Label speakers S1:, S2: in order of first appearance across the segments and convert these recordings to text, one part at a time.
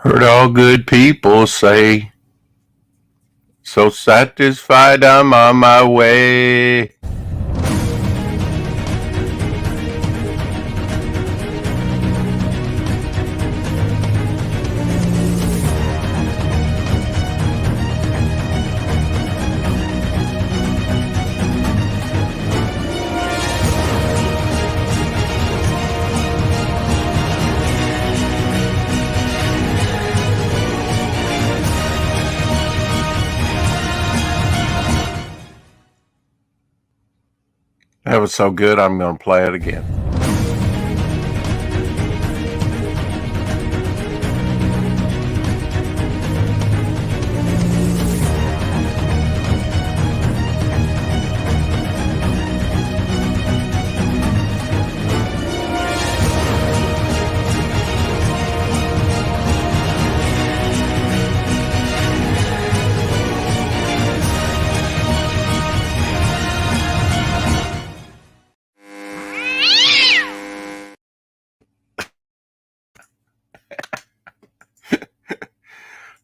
S1: Heard all good people say, so satisfied I'm on my way. That was so good, I'm going to play it again.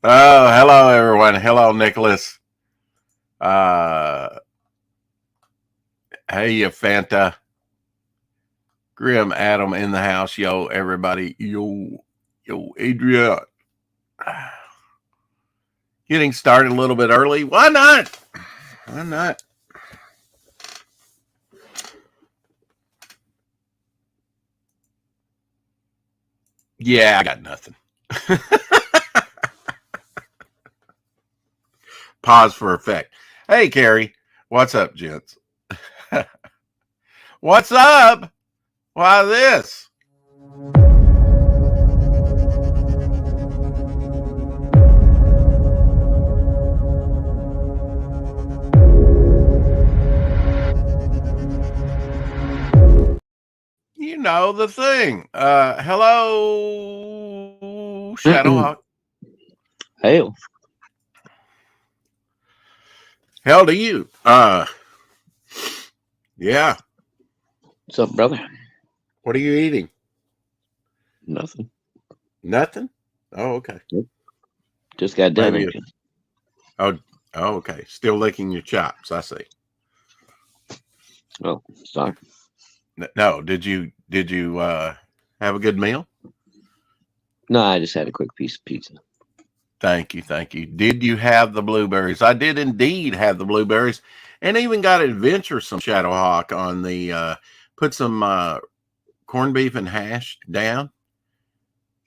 S1: Oh, hello, everyone. Hello, Nicholas. Hey, you Fanta. Grim Adam in the house. Yo, everybody. Yo, Adrian. Getting started a little bit early. Why not? Why not? Yeah, I got nothing. Pause for effect. Hey, Carrie. What's up, gents? What's up? Why this? You know the thing. Hello, Shadowhawk.
S2: Hey.
S1: Hell to you. Yeah.
S2: What's up, brother?
S1: What are you eating?
S2: Nothing.
S1: Nothing? Oh, okay.
S2: Just got done.
S1: Oh, okay. Still licking your chops. I see.
S2: Oh, sorry.
S1: No, did you have a good meal?
S2: No, I just had a quick piece of pizza.
S1: Thank you. Did you have the blueberries? I did indeed have the blueberries, and even got adventuresome, Shadowhawk, on the put some corned beef and hash down,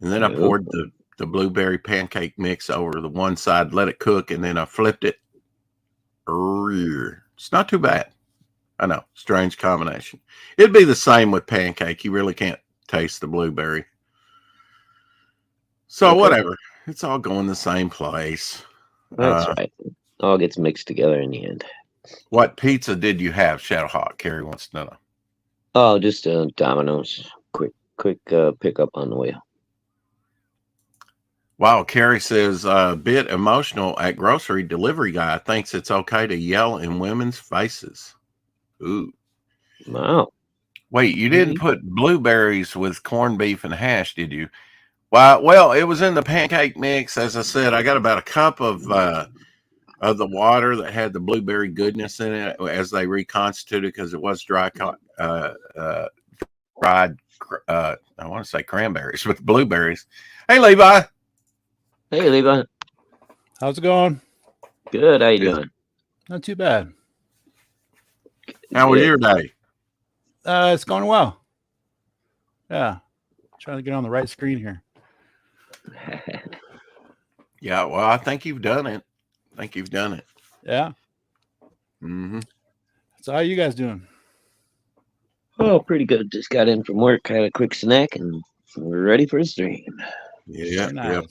S1: and then I poured the blueberry pancake mix over the one side, let it cook, and then I flipped it. It's not too bad. I know, strange combination. It'd be the same with pancake. You really can't taste the blueberry. So whatever. It's all going the same place.
S2: That's right. It all gets mixed together in the end.
S1: What pizza did you have, Shadowhawk? Carrie wants to know.
S2: Oh, just Domino's. Quick pickup on the way.
S1: Wow, Carrie says a bit emotional at grocery delivery guy thinks it's okay to yell in women's faces. Ooh.
S2: Wow.
S1: Wait, you didn't put blueberries with corned beef and hash, did you? Well, it was in the pancake mix. As I said, I got about a cup of the water that had the blueberry goodness in it as they reconstituted, because it was dried. I want to say cranberries with blueberries. Hey, Levi.
S2: Hey, Levi.
S3: How's it going?
S2: Good. How you doing?
S3: Not too bad.
S1: How was your day?
S3: It's going well. Yeah. Trying to get on the right screen here.
S1: Yeah, well, I think you've done it.
S3: Yeah.
S1: Mm-hmm.
S3: So how are you guys doing?
S2: Oh, pretty good. Just got in from work, had a quick snack, and we're ready for a stream.
S1: Yeah,
S3: nice.
S1: Yeah.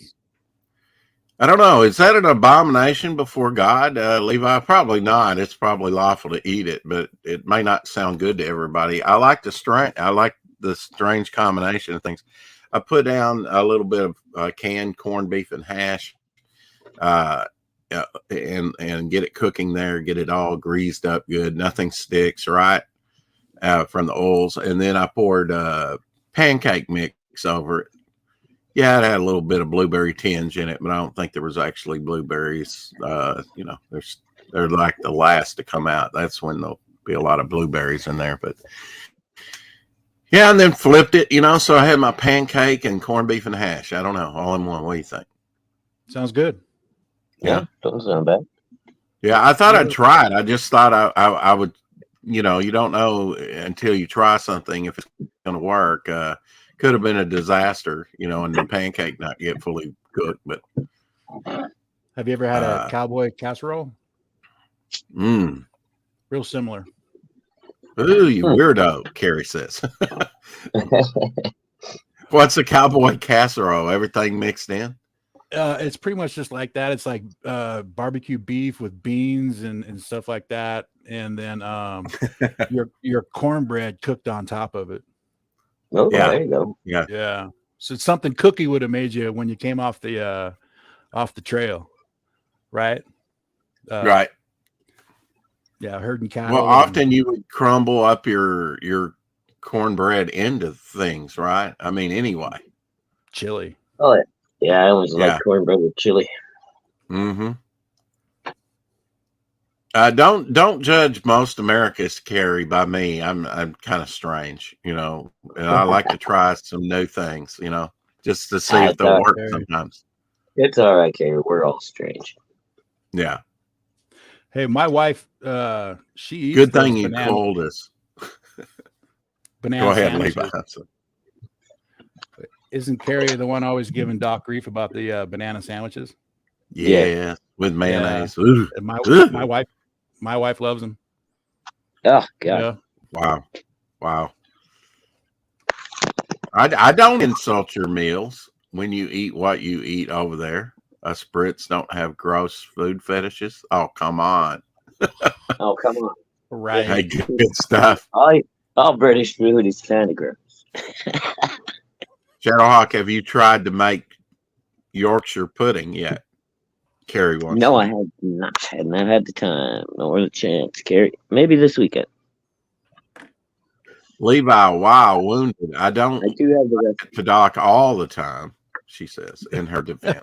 S1: I don't know. Is that an abomination before God, Levi? Probably not. It's probably lawful to eat it, but it may not sound good to everybody. I like the strange combination of things. I put down a little bit of canned corned beef and hash, and get it cooking there. Get it all greased up good. Nothing sticks, right? From the oils, and then I poured pancake mix over it. Yeah, it had a little bit of blueberry tinge in it, but I don't think there was actually blueberries. They're like the last to come out. That's when there'll be a lot of blueberries in there. But yeah, and then flipped it, so I had my pancake and corned beef and hash. I don't know, all in one. What do you think?
S3: Sounds good.
S2: Yeah, doesn't sound bad.
S1: Yeah, I thought I'd try it. I just thought I would, you don't know until you try something if it's going to work. Could have been a disaster, and the pancake not get fully cooked. But
S3: Have you ever had a cowboy casserole? Real similar.
S1: Ooh, you weirdo, Carrie says. What's a cowboy casserole? Everything mixed in?
S3: It's pretty much just like that. It's like barbecue beef with beans and stuff like that, and then your cornbread cooked on top of it.
S2: Oh,
S1: Yeah.
S2: there you go.
S3: Yeah. So it's something Cookie would have made you when you came off the trail, right?
S1: Right.
S3: Yeah, herding cattle.
S1: Well, often you would crumble up your cornbread into things, right? I mean, anyway.
S3: Chili.
S2: Oh, yeah. I always
S1: Yeah.
S2: like cornbread with chili.
S1: Mm-hmm. Don't judge most America's Carrie by me. I'm kind of strange, and I like to try some new things, just to see if they'll work sometimes.
S2: It's all right, Carrie. We're all strange.
S1: Yeah.
S3: Hey, my wife, she eats
S1: Good thing you
S3: banana,
S1: called us.
S3: banana
S1: Go ahead,
S3: sandwiches.
S1: Levi.
S3: Isn't Carrie the one always giving Doc grief about the banana sandwiches?
S1: Yeah, with mayonnaise.
S3: Yeah.
S1: Ooh.
S3: And my wife loves them.
S2: Oh, God.
S3: Yeah.
S1: Wow. I don't insult your meals when you eat what you eat over there. Us Brits don't have gross food fetishes. Oh, come on.
S2: Oh, come on.
S3: Right.
S1: Hey, good stuff.
S2: All British food is kind of gross.
S1: Shadowhawk, have you tried to make Yorkshire pudding yet? Carrie wants
S2: No,
S1: to.
S2: I have not. Had not had the time nor the chance. Carrie, maybe this weekend.
S1: Levi, wow, wounded. I don't
S2: I do have the rest.
S1: to Doc all the time, she says in her defense.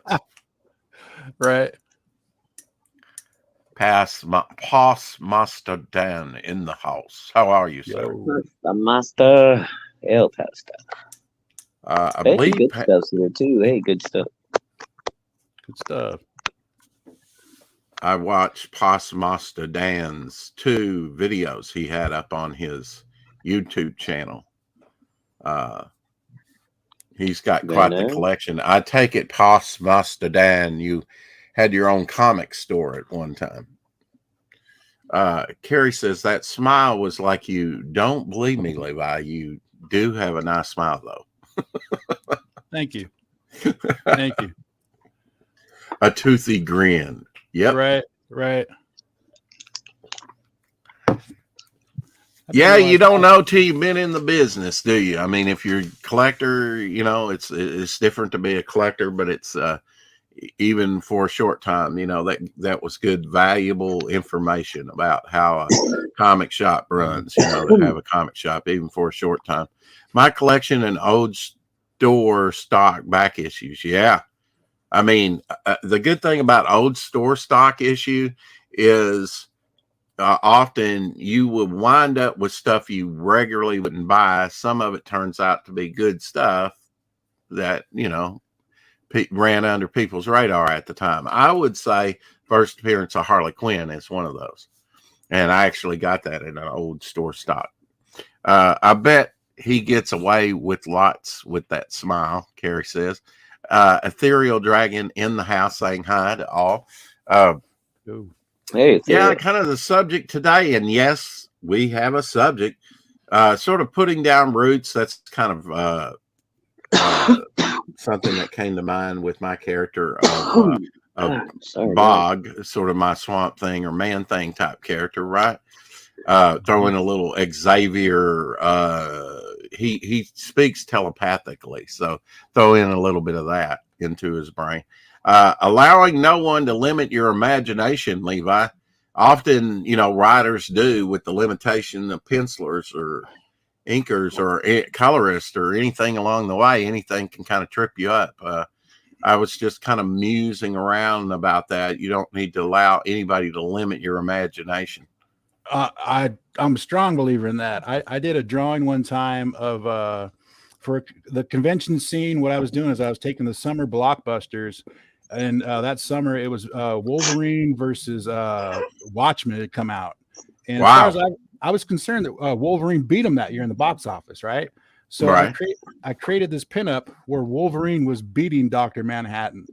S3: Right.
S1: Pass Master Dan in the house. How are you, sir?
S2: The master el pasta.
S1: I
S2: Hey,
S1: believe
S2: good stuff's here too. Hey, good stuff.
S3: Good stuff.
S1: I watched Pos Master Dan's 2 videos he had up on his YouTube channel. He's got quite the collection. I take it, Pos Master Dan, you had your own comic store at one time. Carrie says that smile was like you don't believe me, Levi. You do have a nice smile, though.
S3: Thank you. Thank you.
S1: A toothy grin. Yep.
S3: Right.
S1: Yeah, you don't know till you've been in the business, do you? I mean, if you're a collector, it's different to be a collector, but it's even for a short time, that was good, valuable information about how a comic shop runs, to have a comic shop, even for a short time. My collection and old store stock back issues. Yeah. I mean, the good thing about old store stock issue is often you would wind up with stuff you regularly wouldn't buy. Some of it turns out to be good stuff that, ran under people's radar at the time. I would say first appearance of Harley Quinn is one of those. And I actually got that in an old store stock. I bet he gets away with lots with that smile, Carrie says. Ethereal Dragon in the house saying hi to all.
S2: Hey,
S1: yeah, kind of the subject today. And yes, we have a subject. Sort of putting down roots. That's kind of something that came to mind with my character of Bog, sort of my Swamp Thing or Man Thing type character, right? Throw in a little Xavier. He speaks telepathically, so throw in a little bit of that into his brain. Allowing no one to limit your imagination, Levi. Often, writers do with the limitation of pencilers or inkers or colorists or anything along the way. Anything can kind of trip you up. I was just kind of musing around about that. You don't need to allow anybody to limit your imagination.
S3: I'm a strong believer in that. I did a drawing one time of for the convention scene. What I was doing is I was taking the summer blockbusters, and that summer it was Wolverine versus Watchmen had come out, and
S1: Wow.
S3: as far as I was concerned that Wolverine beat him that year in the box office, right? So
S1: Right.
S3: I created this pinup where Wolverine was beating Dr. Manhattan,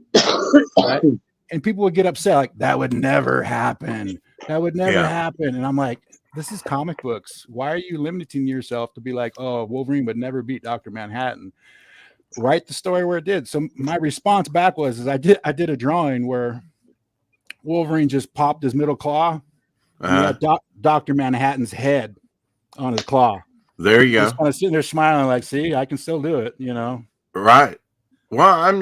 S3: right? And people would get upset, like, that would never happen. That would never
S1: Yeah.
S3: happen. And I'm like, this is comic books. Why are you limiting yourself to be like, oh, Wolverine would never beat Dr. Manhattan? Write the story where it did. So my response back was I did a drawing where Wolverine just popped his middle claw, and he had Dr. Manhattan's head on his claw.
S1: There you go.
S3: Just kind of sitting there smiling, like, see, I can still do it, you know.
S1: Right. Well,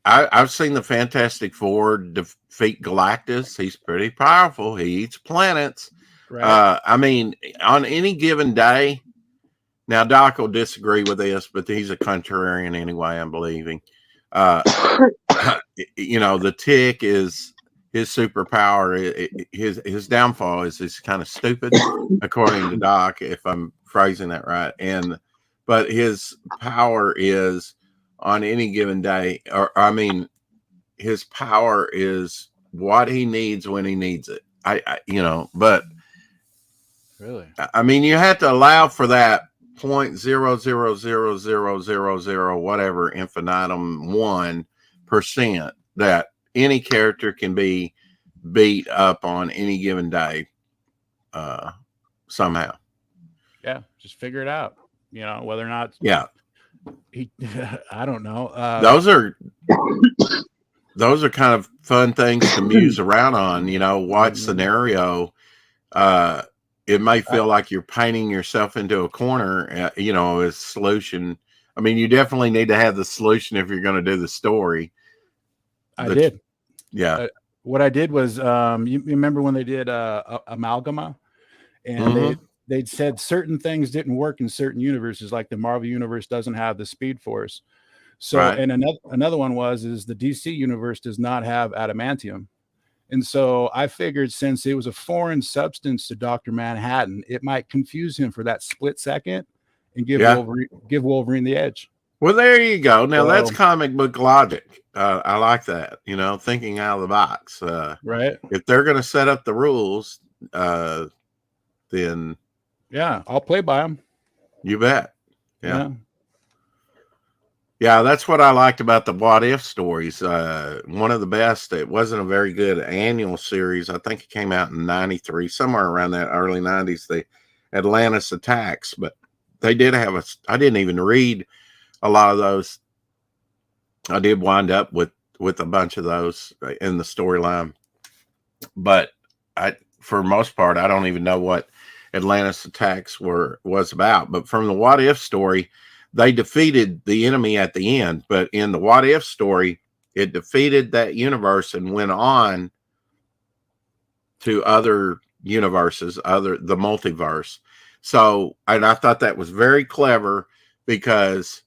S1: I've seen the Fantastic Four defeat Galactus. He's pretty powerful. He eats planets.
S3: Right.
S1: I mean, on any given day. Now, Doc will disagree with this, but he's a contrarian anyway, I'm believing. The Tick is his superpower. His downfall is he's kind of stupid, according to Doc, if I'm phrasing that right. But his power is on any given day, his power is what he needs when he needs it. But
S3: Really,
S1: I mean, you have to allow for that 0.0000000 whatever infinitum 1% that any character can be beat up on any given day somehow.
S3: yeah, just figure it out, you know, whether or not he I don't know.
S1: Those are kind of fun things to muse around on, what scenario it may feel like you're painting yourself into a corner, a solution. I mean, you definitely need to have the solution if you're going to do the story.
S3: I did.
S1: Yeah.
S3: What I did was, you remember when they did Amalgama, and they'd said certain things didn't work in certain universes, like the Marvel universe doesn't have the Speed Force. So,
S1: right.
S3: And another one is the DC universe does not have adamantium. And so I figured since it was a foreign substance to Dr. Manhattan, it might confuse him for that split second and give Wolverine the edge.
S1: Well, there you go. Now that's comic book logic. I like that, thinking out of the box.
S3: Right.
S1: If they're going to set up the rules, then
S3: yeah, I'll play by them.
S1: You bet. Yeah, that's what I liked about the What If stories. One of the best. It wasn't a very good annual series. I think it came out in 93, somewhere around that early 90s, the Atlantis Attacks. But they did have I didn't even read a lot of those. I did wind up with a bunch of those in the storyline. But for the most part, I don't even know what Atlantis Attacks was about. But from the What If story, they defeated the enemy at the end, but in the What If story, it defeated that universe and went on to other universes, the multiverse. So, and I thought that was very clever because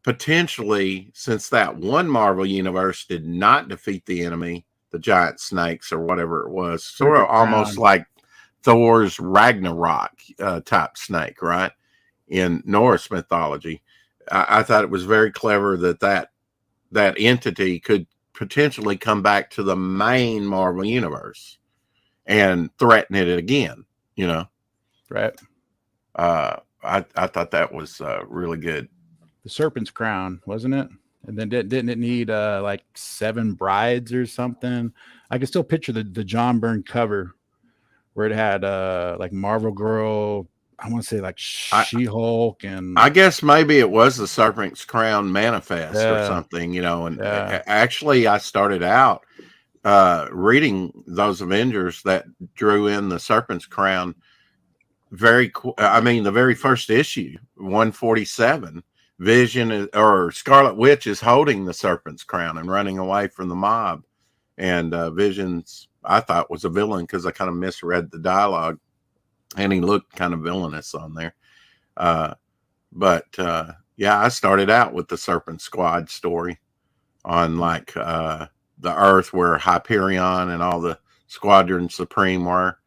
S1: potentially, since that one Marvel universe did not defeat the enemy, the giant snakes or whatever it was, sort of almost like Thor's Ragnarok type snake, right? In Norse mythology, I thought it was very clever that entity could potentially come back to the main Marvel universe and threaten it again.
S3: Right.
S1: I thought that was really good.
S3: The Serpent's Crown, wasn't it? And then didn't it need like 7 brides or something? I can still picture the John Byrne cover where it had like Marvel Girl. I want to say like She-Hulk, and
S1: I guess maybe it was the Serpent's Crown manifest or something, and actually I started out reading those Avengers that drew in the Serpent's Crown the very first issue, 147, Vision or Scarlet Witch is holding the Serpent's Crown and running away from the mob, and Vision's I thought was a villain because I kind of misread the dialogue. And he looked kind of villainous on there. Yeah, I started out with the Serpent Squad story on like the Earth where Hyperion and all the Squadron Supreme were.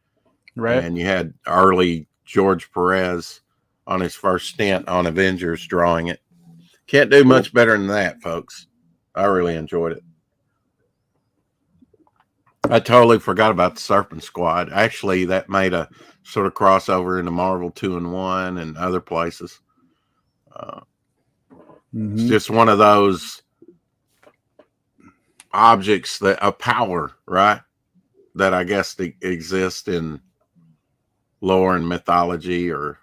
S3: Right.
S1: And you had early George Perez on his first stint on Avengers drawing it. Can't do much better than that, folks. I really enjoyed it. I totally forgot about the Serpent Squad. Actually, that made a sort of crossover into Marvel 2-in-1 and other places. It's just one of those objects that a power, right? That I guess exist in lore and mythology, or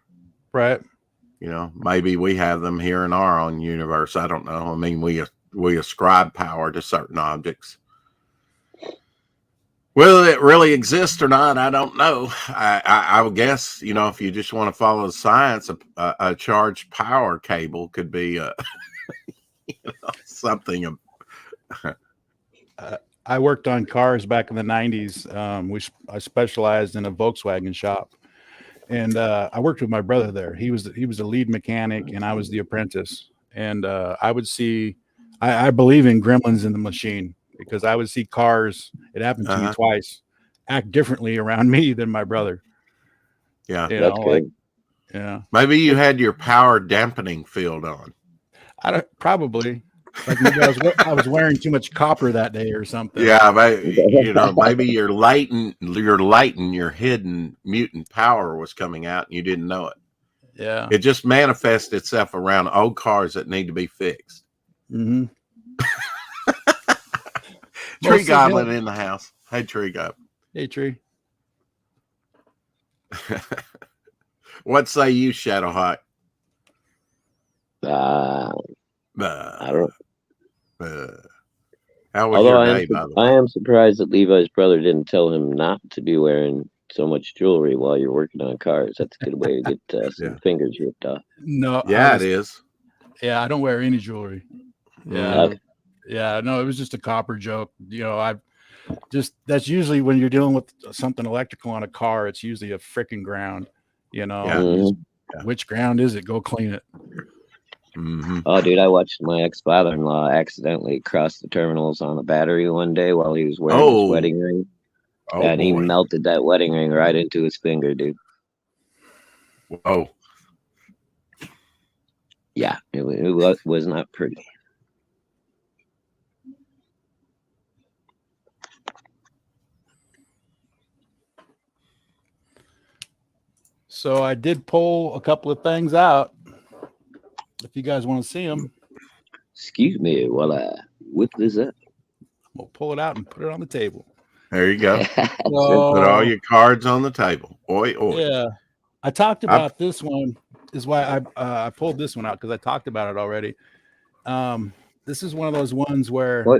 S3: Right.
S1: you know, maybe we have them here in our own universe. I don't know. I mean, we ascribe power to certain objects. Whether it really exists or not, I don't know. I would guess, you know, if you just want to follow the science, a charged power cable could be you know, something.
S3: I worked on cars back in the 90s. I specialized in a Volkswagen shop. And I worked with my brother there. He was the lead mechanic, and I was the apprentice. And I would see, I believe in gremlins in the machine, because I would see cars. It happened to me twice, act differently around me than my brother.
S1: Yeah,
S2: That's good.
S3: Yeah,
S1: maybe you had your power dampening field on.
S3: Probably. Like maybe I was wearing too much copper that day or something.
S1: Yeah, you know, maybe your hidden mutant power was coming out and you didn't know it.
S3: Yeah.
S1: It just manifests itself around old cars that need to be fixed.
S3: Mm-hmm.
S1: Tree Goblin in the house. Hey, Tree Goblin.
S3: Hey, Tree.
S1: What say you, Shadowhawk?
S2: I don't.
S1: How was
S2: Although
S1: your day, by the way?
S2: I am surprised that Levi's brother didn't tell him not to be wearing so much jewelry while you're working on cars. That's a good way to get some fingers ripped off.
S3: No.
S1: Yeah, it is.
S3: Yeah, I don't wear any jewelry. Yeah. Yeah, no, it was just a copper joke. You know, that's usually when you're dealing with something electrical on a car, it's usually a freaking ground, you know.
S2: Yeah.
S3: Which ground is it? Go clean it.
S1: Mm-hmm.
S2: Oh, dude, I watched my ex-father-in-law accidentally cross the terminals on a battery one day while he was wearing his wedding ring. And he melted that wedding ring right into his finger, dude.
S1: Whoa.
S2: Yeah, it was not pretty.
S3: So I did pull a couple of things out. If you guys want to see them.
S2: Excuse me while I whip this up.
S3: We'll pull it out and put it on the table.
S1: There you go. Put all your cards on the table. Oi, oi.
S3: Yeah. I talked about this one. Is why I pulled this one out, because I talked about it already. This is one of those ones where I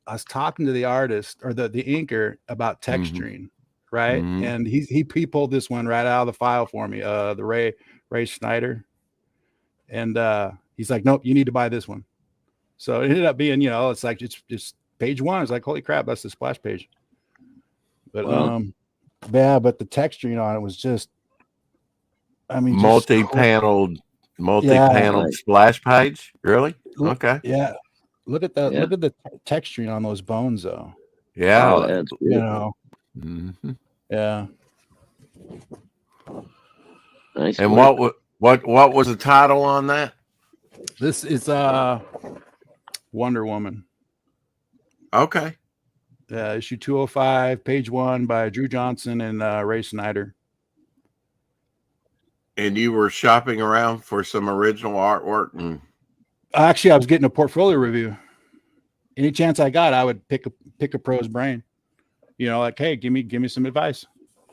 S3: was talking to the artist or the inker about texturing, right?
S1: Mm-hmm.
S3: And he pulled this one right out of the file for me, the Ray Schneider. And he's like, nope, you need to buy this one. So it ended up being, you know, it's like it's page one. It's like, holy crap, that's the splash page. But yeah, but the texturing on it was just, I mean,
S1: multi-paneled splash page. Really? Okay.
S3: Yeah. Look at that. Yeah. Look at the texturing on those bones, though.
S1: Yeah.
S3: You know.
S1: Mm-hmm.
S3: Yeah.
S2: Nice.
S1: And what was the title on that?
S3: This is Wonder Woman.
S1: Okay.
S3: Issue 205, page 1 by Drew Johnson and Ray Snyder.
S1: And you were shopping around for some original artwork, and
S3: actually, I was getting a portfolio review. Any chance I got, I would pick a pro's brain. You know, like, hey, give me some advice.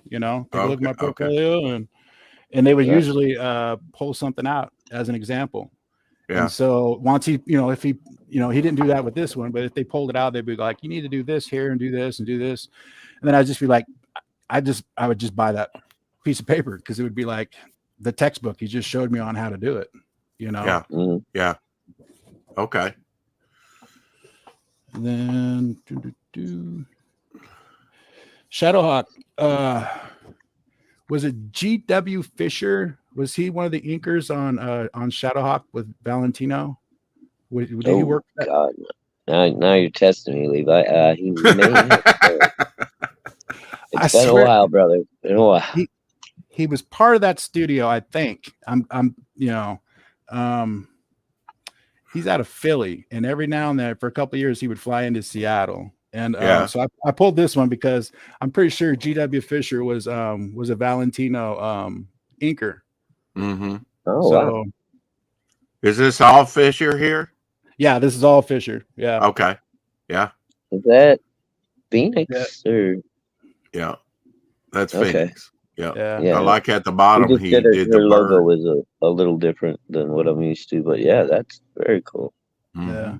S3: You know, take a look at my portfolio, and they would usually pull something out as an example. Yeah. And so once he didn't do that with this one, but if they pulled it out, they'd be like, you need to do this here and do this and do this. And then I'd just be like, I would just buy that piece of paper, because it would be like the textbook. He just showed me on how to do it, you know?
S1: Yeah. Mm-hmm. Yeah. Okay.
S3: And then Shadowhawk, was it G.W. Fisher? Was he one of the inkers on Shadowhawk with Valentino? Did he work?
S2: God, now you're testing me, Levi. He may have. It's been a while, brother. It's been a while.
S3: He was part of that studio, I think. He's out of Philly, and every now and then, for a couple of years, he would fly into Seattle. And so I pulled this one because I'm pretty sure G.W. Fisher was a Valentino inker.
S2: Oh,
S3: so,
S2: wow.
S1: Is this all Fisher here?
S3: Yeah, this is all Fisher. Yeah.
S1: Okay. Yeah.
S2: Is that Phoenix or?
S1: Yeah, that's
S2: Okay.
S1: Phoenix. Yeah.
S3: Yeah.
S1: I like at the bottom
S2: He did
S1: the
S2: logo
S1: bird.
S2: was a little different than what I'm used to, but yeah, that's very cool.
S3: Yeah.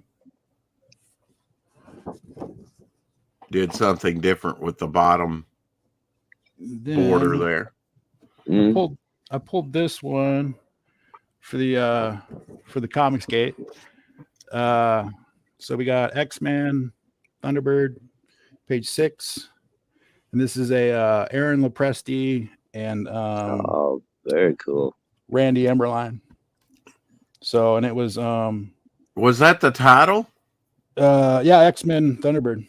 S1: Did something different with the bottom border there.
S3: I pulled this one for the Comicsgate. So we got X-Men, Thunderbird, page 6, and this is a Aaron Lopresti and
S2: very cool,
S3: Randy Emberline. So, and it was
S1: that the title?
S3: Yeah, X-Men Thunderbird.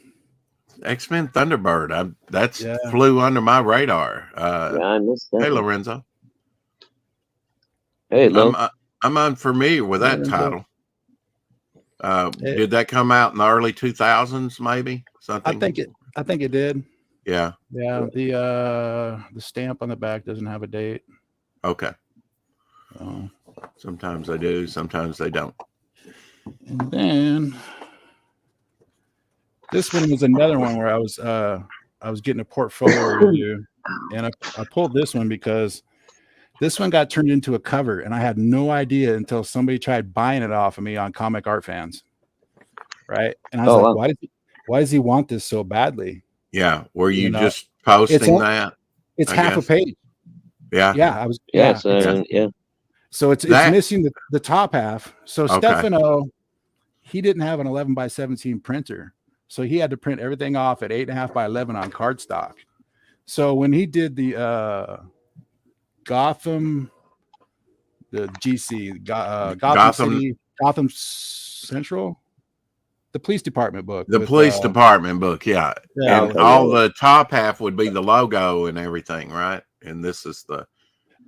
S1: X-Men Thunderbird. That's flew under my radar.
S2: I missed that.
S1: Hey, Lorenzo.
S2: Hey, Lo.
S1: I'm unfamiliar with that title. Did that come out in the early 2000s? Maybe something.
S3: I think it did.
S1: Yeah.
S3: Yeah. The stamp on the back doesn't have a date.
S1: Okay. Sometimes they do. Sometimes they don't.
S3: And then this one was another one where I was getting a portfolio review, and I pulled this one because this one got turned into a cover, and I had no idea until somebody tried buying it off of me on Comic Art Fans, right? And I was like, why does he want this so badly?
S1: Yeah, were you just posting that?
S3: It's half a page.
S1: Yeah,
S3: yeah, I was.
S2: Yeah,
S3: So it's missing the top half. So Stefano, he didn't have an 11x17 printer. So he had to print everything off at 8.5x11 on cardstock. So when he did the Gotham, the GC, Gotham City, Gotham Central, the police department book.
S1: The police department book, yeah. And all the top half would be the logo and everything, right? And this is the...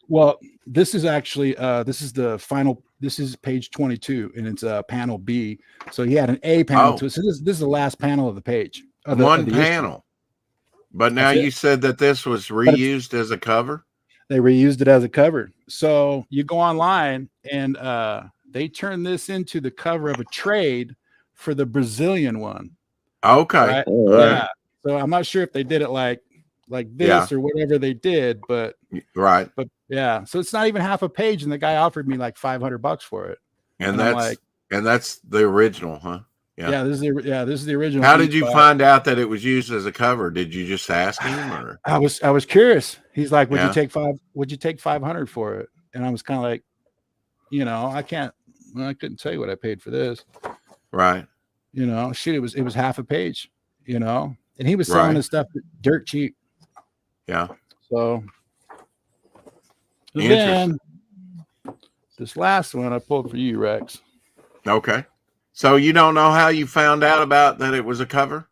S3: Well, this is actually, this is the final, this is page 22, and it's panel B. So he had an A panel to it. So this is the last panel of the page.
S1: One panel. Issue. But now you said that this was reused as a cover?
S3: They reused it as a cover. So you go online, and they turn this into the cover of a trade for the Brazilian one.
S1: Okay.
S3: Right? Yeah. So I'm not sure if they did it like this or whatever they did, but yeah, so it's not even half a page, and the guy offered me like $500 for it.
S1: And that's the original, huh?
S3: Yeah, this is the original.
S1: How did you find out that it was used as a cover? Did you just ask him, or?
S3: I was curious. He's like, would you take 500 for it? And I was kind of like, I couldn't tell you what I paid for this.
S1: Right.
S3: Shoot, it was half a page, and he was selling his stuff dirt cheap.
S1: Yeah.
S3: So then this last one I pulled for you, Rex.
S1: Okay. So you don't know how you found out about that it was a cover?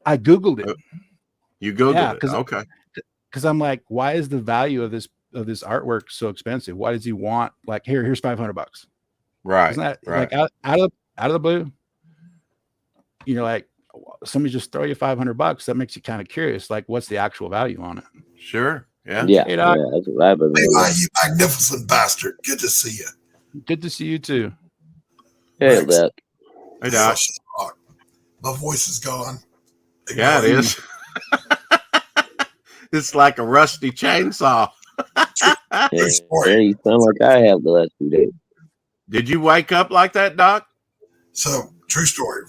S3: I Googled it.
S1: You Googled it. Okay.
S3: Because I'm like, why is the value of this artwork so expensive? Why does he want here's $500?
S1: Right.
S3: Isn't that
S1: right.
S3: like out of the blue? Like somebody just throw you $500. That makes you kind of curious. Like, what's the actual value on it?
S1: Sure. Yeah.
S2: Yeah.
S3: Hey, Doc.
S2: That's what I've been
S4: you magnificent bastard. Good to see you.
S3: Good to see you too.
S2: Hey, Doc.
S1: Hey, Doc.
S4: My voice is gone.
S1: Yeah, it is. It's like a rusty chainsaw.
S2: Yeah, you sound like I have the last few days.
S1: Did you wake up like that, Doc?
S4: So, true story,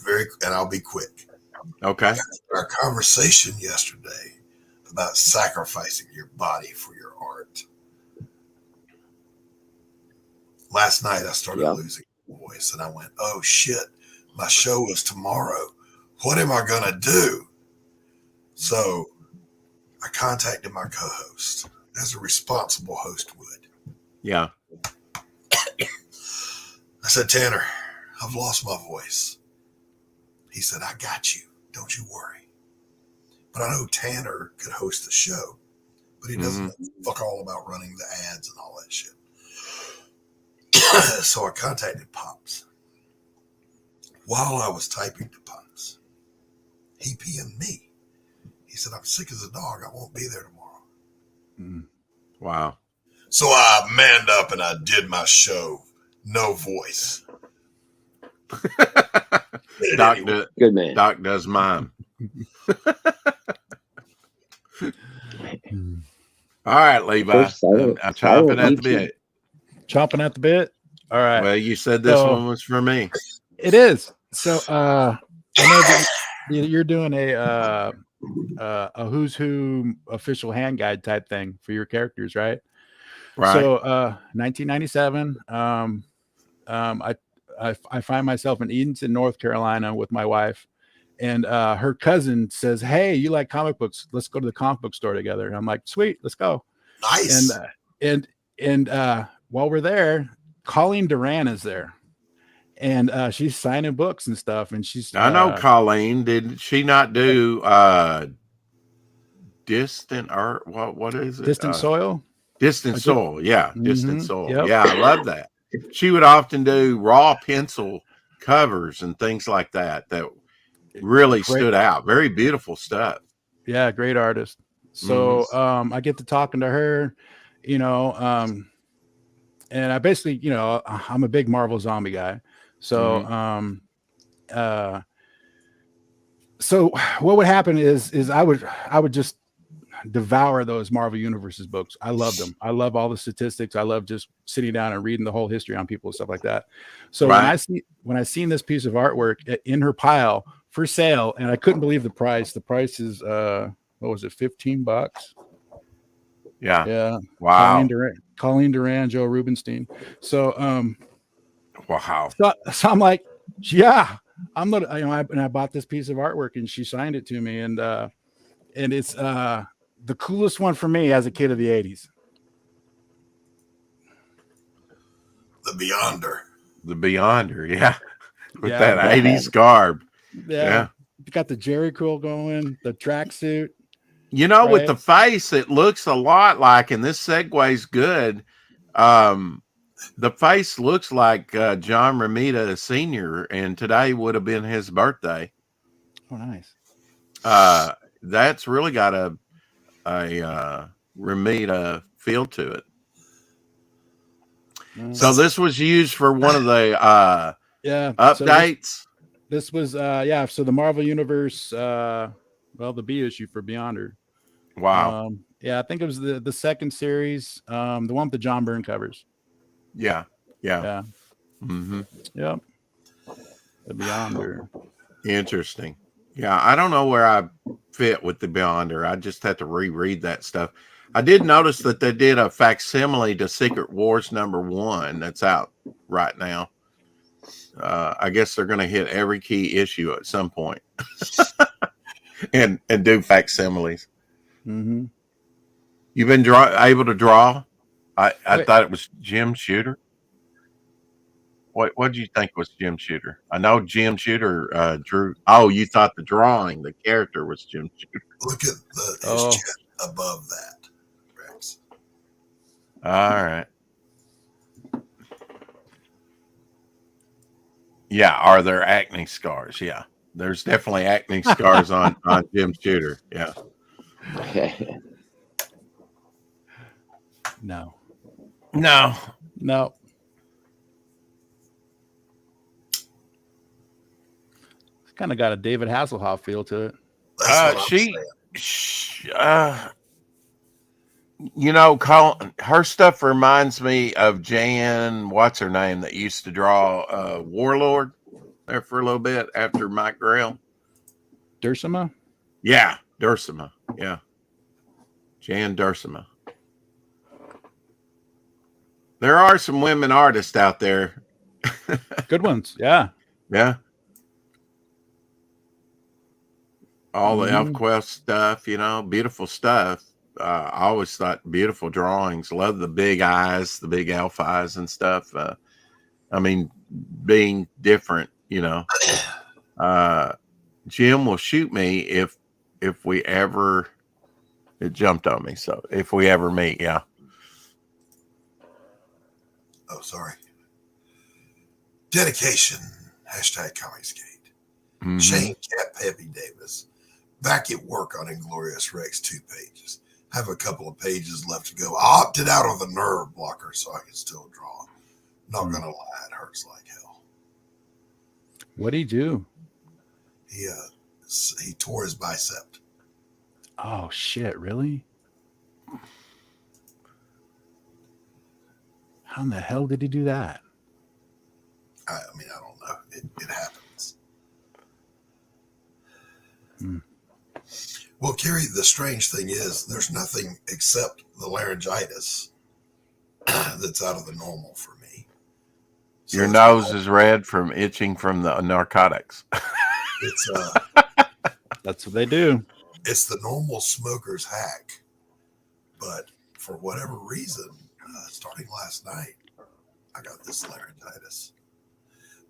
S4: and I'll be quick.
S1: Okay.
S4: Our conversation yesterday about sacrificing your body for your art. Last night, I started losing my voice, and I went, oh, shit, my show is tomorrow. What am I going to do? So I contacted my co-host, as a responsible host would.
S1: Yeah.
S4: I said, Tanner, I've lost my voice. He said, I got you. Don't you worry. But I know Tanner could host the show, but he doesn't know fuck all about running the ads and all that shit. So I contacted Pops. While I was typing to Pops, he PM'd me. He said, I'm sick as a dog. I won't be there tomorrow.
S1: Wow.
S4: So I manned up and I did my show. No voice.
S1: Doc,
S4: Anyway.
S2: Good man.
S1: Doc does mine. All right, Levi.
S2: First
S1: I'm
S2: silent
S1: chomping at the
S2: YouTube.
S1: bit.
S3: Chomping at the bit. All right.
S1: Well, you said this
S3: So-
S1: one was for me.
S3: It is. So I know that you're doing a who's who official hand guide type thing for your characters, right?
S1: Right.
S3: So 1997, I find myself in Edenton, North Carolina with my wife, and her cousin says, "Hey, you like comic books? Let's go to the comic book store together." And I'm like, "Sweet, let's go."
S4: Nice.
S3: And while we're there, Colleen Duran is there, and she's signing books and stuff. And she's
S1: I know Colleen. Did she not do Distant Art? What is it?
S3: Distant Soil.
S1: Distant
S3: did-
S1: Soul. Yeah, Distant
S3: Mhm,
S1: Soul.
S3: yep.
S1: Yeah, I love that. She would often do raw pencil covers and things like that really
S3: Great.
S1: stood out. Very beautiful stuff.
S3: Yeah, great artist. So I get to talking to her, and I basically, I'm a big Marvel zombie guy. So so what would happen is I would just devour those Marvel Universes books. I love them. I love all the statistics. I love just sitting down and reading the whole history on people and stuff like that. So
S1: Right.
S3: when I seen this piece of artwork in her pile for sale, and I couldn't believe the price. The price is what was it, $15?
S1: Yeah.
S3: Yeah.
S1: Wow.
S3: Colleen Duran, Joe Rubenstein. So
S1: Wow.
S3: so I'm like, yeah, I'm not, I bought this piece of artwork and she signed it to me, and it's the coolest one for me as a kid of the 80s.
S4: The Beyonder.
S1: The Beyonder. Yeah. With
S3: Yeah.
S1: that 80s garb. Yeah.
S3: You got the Jerry curl going, the tracksuit.
S1: With
S3: Right.
S1: the face, it looks a lot like, and this segue's good. The face looks like John Romita Sr., and today would have been his birthday.
S3: Oh, nice.
S1: That's really got a Romita feel to it. So this was used for one of the
S3: Yeah. So
S1: updates.
S3: this was so the Marvel Universe, the B issue for Beyonder.
S1: Wow.
S3: I think it was the second series, the one with the John Byrne covers.
S1: Yeah.
S3: Yeah.
S1: Mm-hmm.
S3: Yep. The Beyonder.
S1: Interesting. Yeah, I don't know where I fit with the Beyonder. I just had to reread that stuff. I did notice that they did a facsimile to Secret Wars #1 that's out right now. I guess they're going to hit every key issue at some point and do facsimiles.
S3: Mm-hmm.
S1: You've been able to draw? I
S3: Wait.
S1: thought it was Jim Shooter. What did you think was Jim Shooter? I know Jim Shooter drew. Oh, you thought the drawing, the character was Jim Shooter.
S4: Look at his chest above that, Rex.
S1: All right. Yeah, are there acne scars? Yeah, there's definitely acne scars on Jim Shooter. Yeah.
S3: No. It's kind of got a David Hasselhoff feel to it.
S4: That's what I'm saying.
S1: her stuff reminds me of Jan, what's her name, that used to draw Warlord there for a little bit after Mike Grell.
S3: Dursuma?
S1: Yeah, Dursuma. Yeah. Jan Dursuma. There are some women artists out there.
S3: Good ones. Yeah.
S1: Yeah. All the
S3: Mhm.
S1: ElfQuest stuff, beautiful stuff. I always thought beautiful drawings. Love the big eyes, the big elf eyes and stuff. I mean, being different, you know. Jim will shoot me if we ever. It jumped on me. So if we ever meet, yeah.
S4: Oh, sorry. Dedication. Hashtag Comicsgate.
S1: Mm-hmm.
S4: Shane Cat Peppy Davis. Back at work on Inglorious Rex 2 pages. Have a couple of pages left to go. I opted out of the nerve blocker so I can still draw. Not gonna lie, it hurts like hell.
S3: What'd he do?
S4: He tore his bicep.
S3: Oh shit, really? How in the hell did he do that?
S4: I mean, I don't know. It happens. Well, Kerry, the strange thing is there's nothing except the laryngitis that's out of the normal for me. So
S1: your nose is red from itching from the narcotics.
S4: It's
S3: That's what they do.
S4: It's the normal smoker's hack, but for whatever reason, starting last night, I got this laryngitis.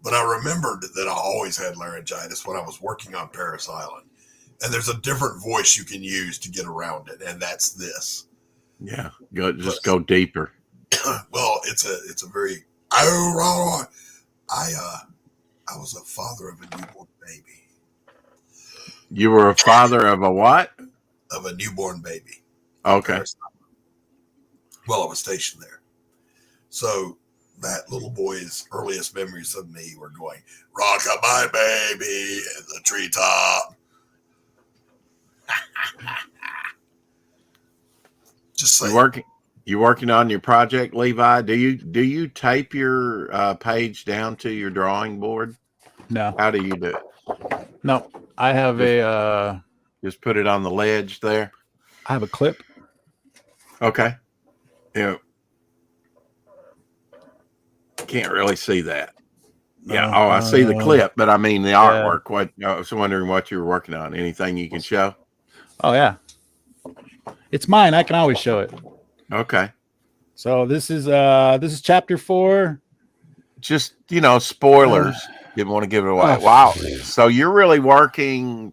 S4: But I remembered that I always had laryngitis when I was working on Paris Island, and there's a different voice you can use to get around it, and that's this.
S1: Yeah, go deeper.
S4: Well, it's a very I was a father of a newborn baby.
S1: You were a father of a what?
S4: Of a newborn baby.
S1: Okay.
S4: Well, I was stationed there. So that little boy's earliest memories of me were going, rock-a-bye baby in the treetop. Just saying.
S1: You working on your project, Levi? Do you tape your page down to your drawing board?
S3: No.
S1: How do you do it?
S3: No. I have
S1: just put it on the ledge there.
S3: I have a clip.
S1: Okay. Yeah. Can't really see that. Yeah. Oh, I see the clip, but I mean the artwork. What I was wondering what you were working on. Anything you can show?
S3: Oh yeah. It's mine. I can always show it.
S1: Okay.
S3: So this is chapter 4.
S1: Just, spoilers. Didn't want to give it away. Wow. So you're really working,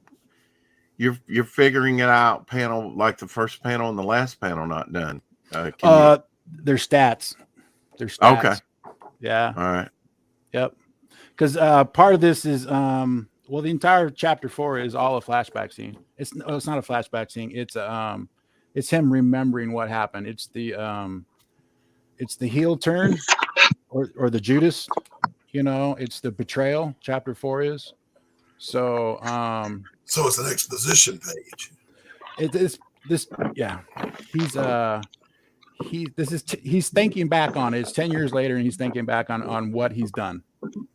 S1: you're figuring it out panel, like the first panel and the last panel not done.
S3: Their stats.
S1: Okay.
S3: Yeah.
S1: All right.
S3: Yep. Because part of this is the entire chapter 4 is all a flashback scene. It's not a flashback scene. It's him remembering what happened. It's the heel turn or the Judas. It's the betrayal. Chapter 4 is. So
S4: it's an exposition page.
S3: It's this. Yeah. He's thinking back on it. It's 10 years later, and he's thinking back on what he's done.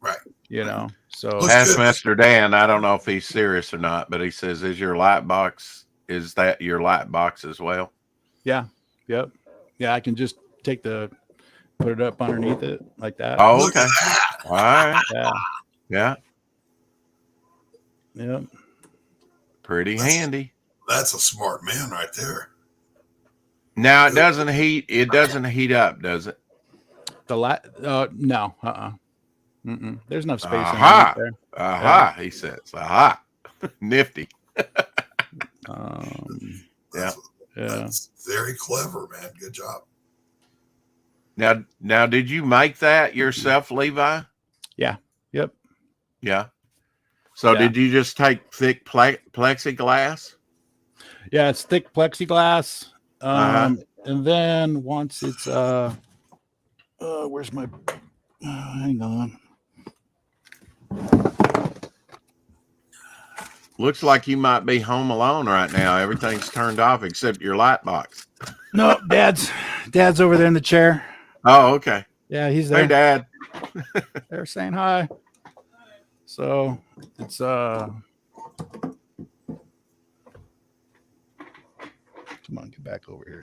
S4: Right.
S3: So
S1: ask Mr. Dan. I don't know if he's serious or not, but he says, "Is that your light box as well?"
S3: Yeah. Yep. Yeah. I can just put it up underneath it like that.
S1: Oh, okay. All right.
S3: Yeah.
S1: Yeah.
S3: Yep.
S1: Pretty handy.
S4: That's a smart man right there.
S1: Now it doesn't heat up, does it?
S3: No. There's enough space
S1: Aha.
S3: there.
S1: Aha, yeah. He says. Aha. Nifty.
S4: That's very clever, man. Good job.
S1: Now, did you make that yourself, Levi?
S3: Yeah. Yep.
S1: Yeah. So did you just take thick plexiglass?
S3: Yeah, it's thick plexiglass. And then once it's where's my hang on.
S1: Looks like you might be home alone right now. Everything's turned off except your light box.
S3: No, Dad's over there in the chair.
S1: Oh, okay.
S3: Yeah, he's there.
S1: Hey, Dad.
S3: They're saying hi. So it's come on, get back over here.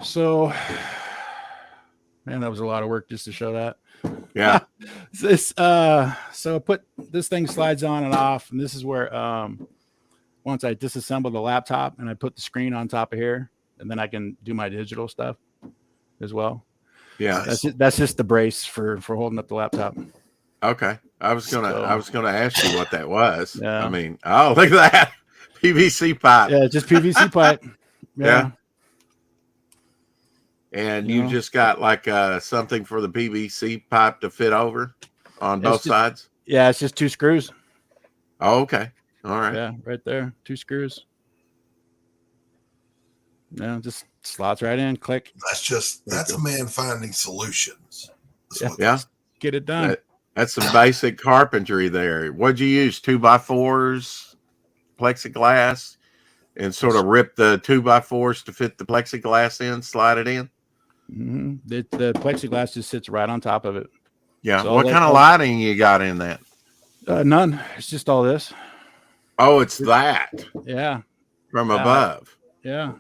S3: So, man, that was a lot of work just to show that.
S1: Yeah.
S3: So I put this thing slides on and off, and this is where once I disassemble the laptop and I put the screen on top of here, and then I can do my digital stuff as well.
S1: Yeah,
S3: that's just the brace for holding up the laptop.
S1: Okay, I was gonna ask you what that was.
S3: Yeah.
S1: I mean, oh, look at that PVC pipe.
S3: Yeah, just PVC pipe.
S1: Yeah. And you just got like something for the PVC pipe to fit over on both sides?
S3: Yeah, it's just 2 screws.
S1: Oh, okay. All right.
S3: Yeah, right there. 2 screws. Yeah, just slots right in, click.
S4: That's a man finding solutions.
S1: Yeah.
S3: Get it done.
S1: That's some basic carpentry there. What'd you use? 2x4s, plexiglass, and sort of rip the 2x4s to fit the plexiglass in, slide it in?
S3: Mm-hmm. The plexiglass just sits right on top of it.
S1: Yeah. So what kind of lighting you got in that?
S3: None. It's just all this.
S1: Oh, it's that.
S3: Yeah.
S1: From above.
S3: Yeah.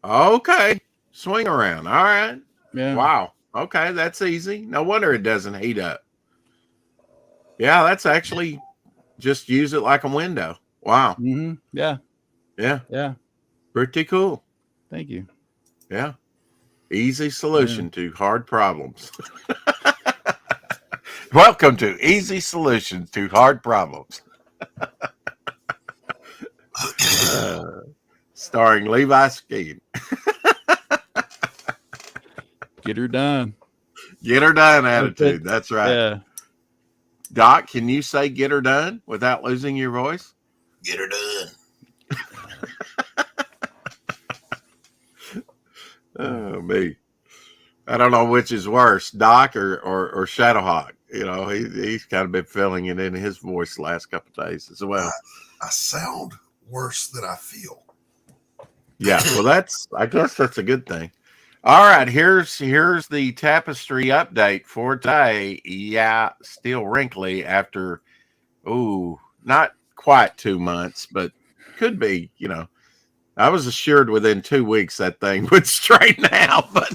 S1: Okay. Swing around. All right.
S3: Yeah.
S1: Wow. Okay. That's easy. No wonder it doesn't heat up. Yeah. That's actually just use it like a window. Wow.
S3: Mm-hmm. Yeah.
S1: Yeah.
S3: Yeah.
S1: Pretty cool.
S3: Thank you.
S1: Yeah. Easy solution to hard problems. Welcome to Easy Solutions to Hard Problems. Starring Levi Skeen.
S3: Get her done.
S1: Get her done attitude. That's right.
S3: Yeah.
S1: Doc, can you say get her done without losing your voice?
S4: Get her done.
S1: Oh, me. I don't know which is worse, Doc or Shadowhawk. You know, he's kind of been feeling it in his voice the last couple of days as well.
S4: I sound worse than I feel.
S1: Yeah, well, I guess that's a good thing. All right, here's the tapestry update for today. Yeah, still wrinkly after, not quite 2 months, but could be, you know. I was assured within 2 weeks that thing would straighten out, but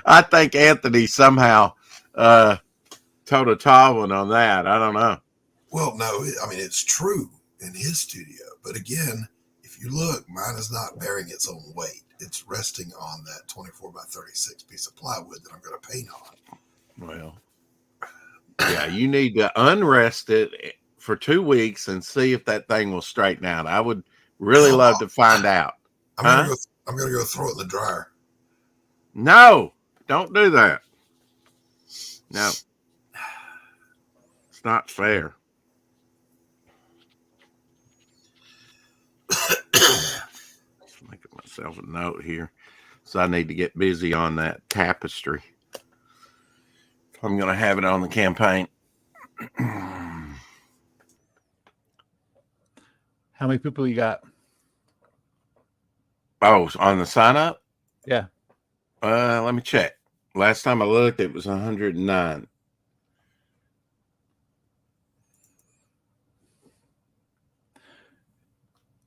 S1: I think Anthony somehow told a tall one on that. I don't know.
S4: Well, no, I mean, it's true in his studio. But again, if you look, mine is not bearing its own weight. It's resting on that 24x36 piece of plywood that I'm going to paint on.
S1: Well, yeah, you need to unrest it for 2 weeks and see if that thing will straighten out. I would really love to find out.
S4: I'm going to go throw it in the dryer.
S1: No, don't do that. No, it's not fair. Making myself a note here. So I need to get busy on that tapestry. I'm going to have it on the campaign.
S3: How many people you got?
S1: Oh, on the sign up?
S3: Yeah.
S1: Let me check. Last time I looked, it was 109.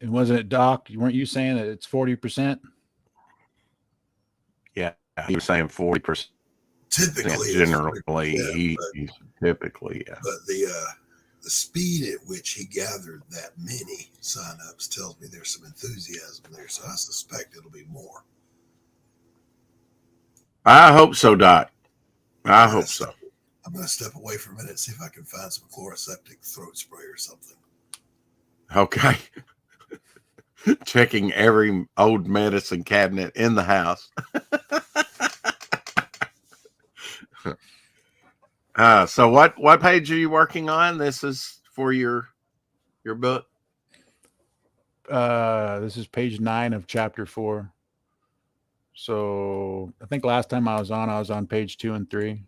S3: And wasn't it Doc? Weren't you saying that it's 40%?
S1: Yeah, he was saying 40%.
S4: Typically,
S1: generally, typically, yeah.
S4: But the speed at which he gathered that many signups tells me there's some enthusiasm there. So I suspect it'll be more.
S1: I hope so, Doc. I hope so.
S4: I'm going to step away for a minute and see if I can find some chloroseptic throat spray or something.
S1: Okay. Checking every old medicine cabinet in the house. So what page are you working on? This is for your book?
S3: This is page 9 of chapter 4. So I think last time I was on page 2 and 3.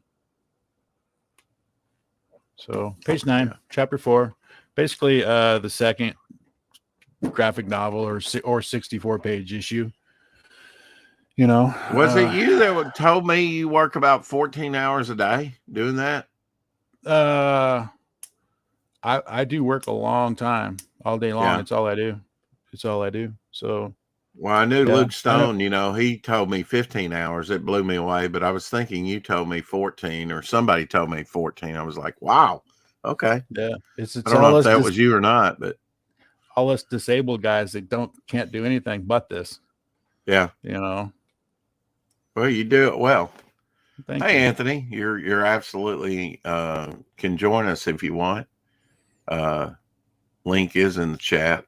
S3: So page 9, chapter 4, basically the second graphic novel or 64-page issue. You know,
S1: was it you that told me you work about 14 hours a day doing that?
S3: I do work a long time, all day long. Yeah. It's all I do. So,
S1: well, I knew Luke Stone, you know, he told me 15 hours. It blew me away, but I was thinking you told me 14 or somebody told me 14. I was like, wow, Okay.
S3: Yeah, it's
S1: I don't
S3: all
S1: know if
S3: us
S1: that was you or not, but
S3: all us disabled guys that can't do anything but this.
S1: yeah.
S3: You know.
S1: Well, you do it well.
S3: Thank
S1: Hey,
S3: you.
S1: Anthony, you're absolutely can join us if you want. Link is in the chat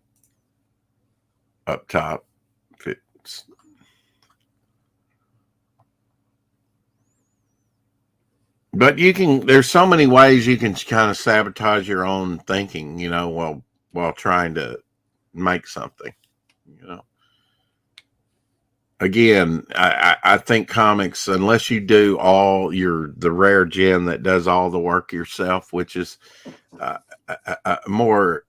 S1: up top. But there's so many ways you can kind of sabotage your own thinking, while trying to make something, Again, I think comics, unless you do the rare gem that does all the work yourself, which is more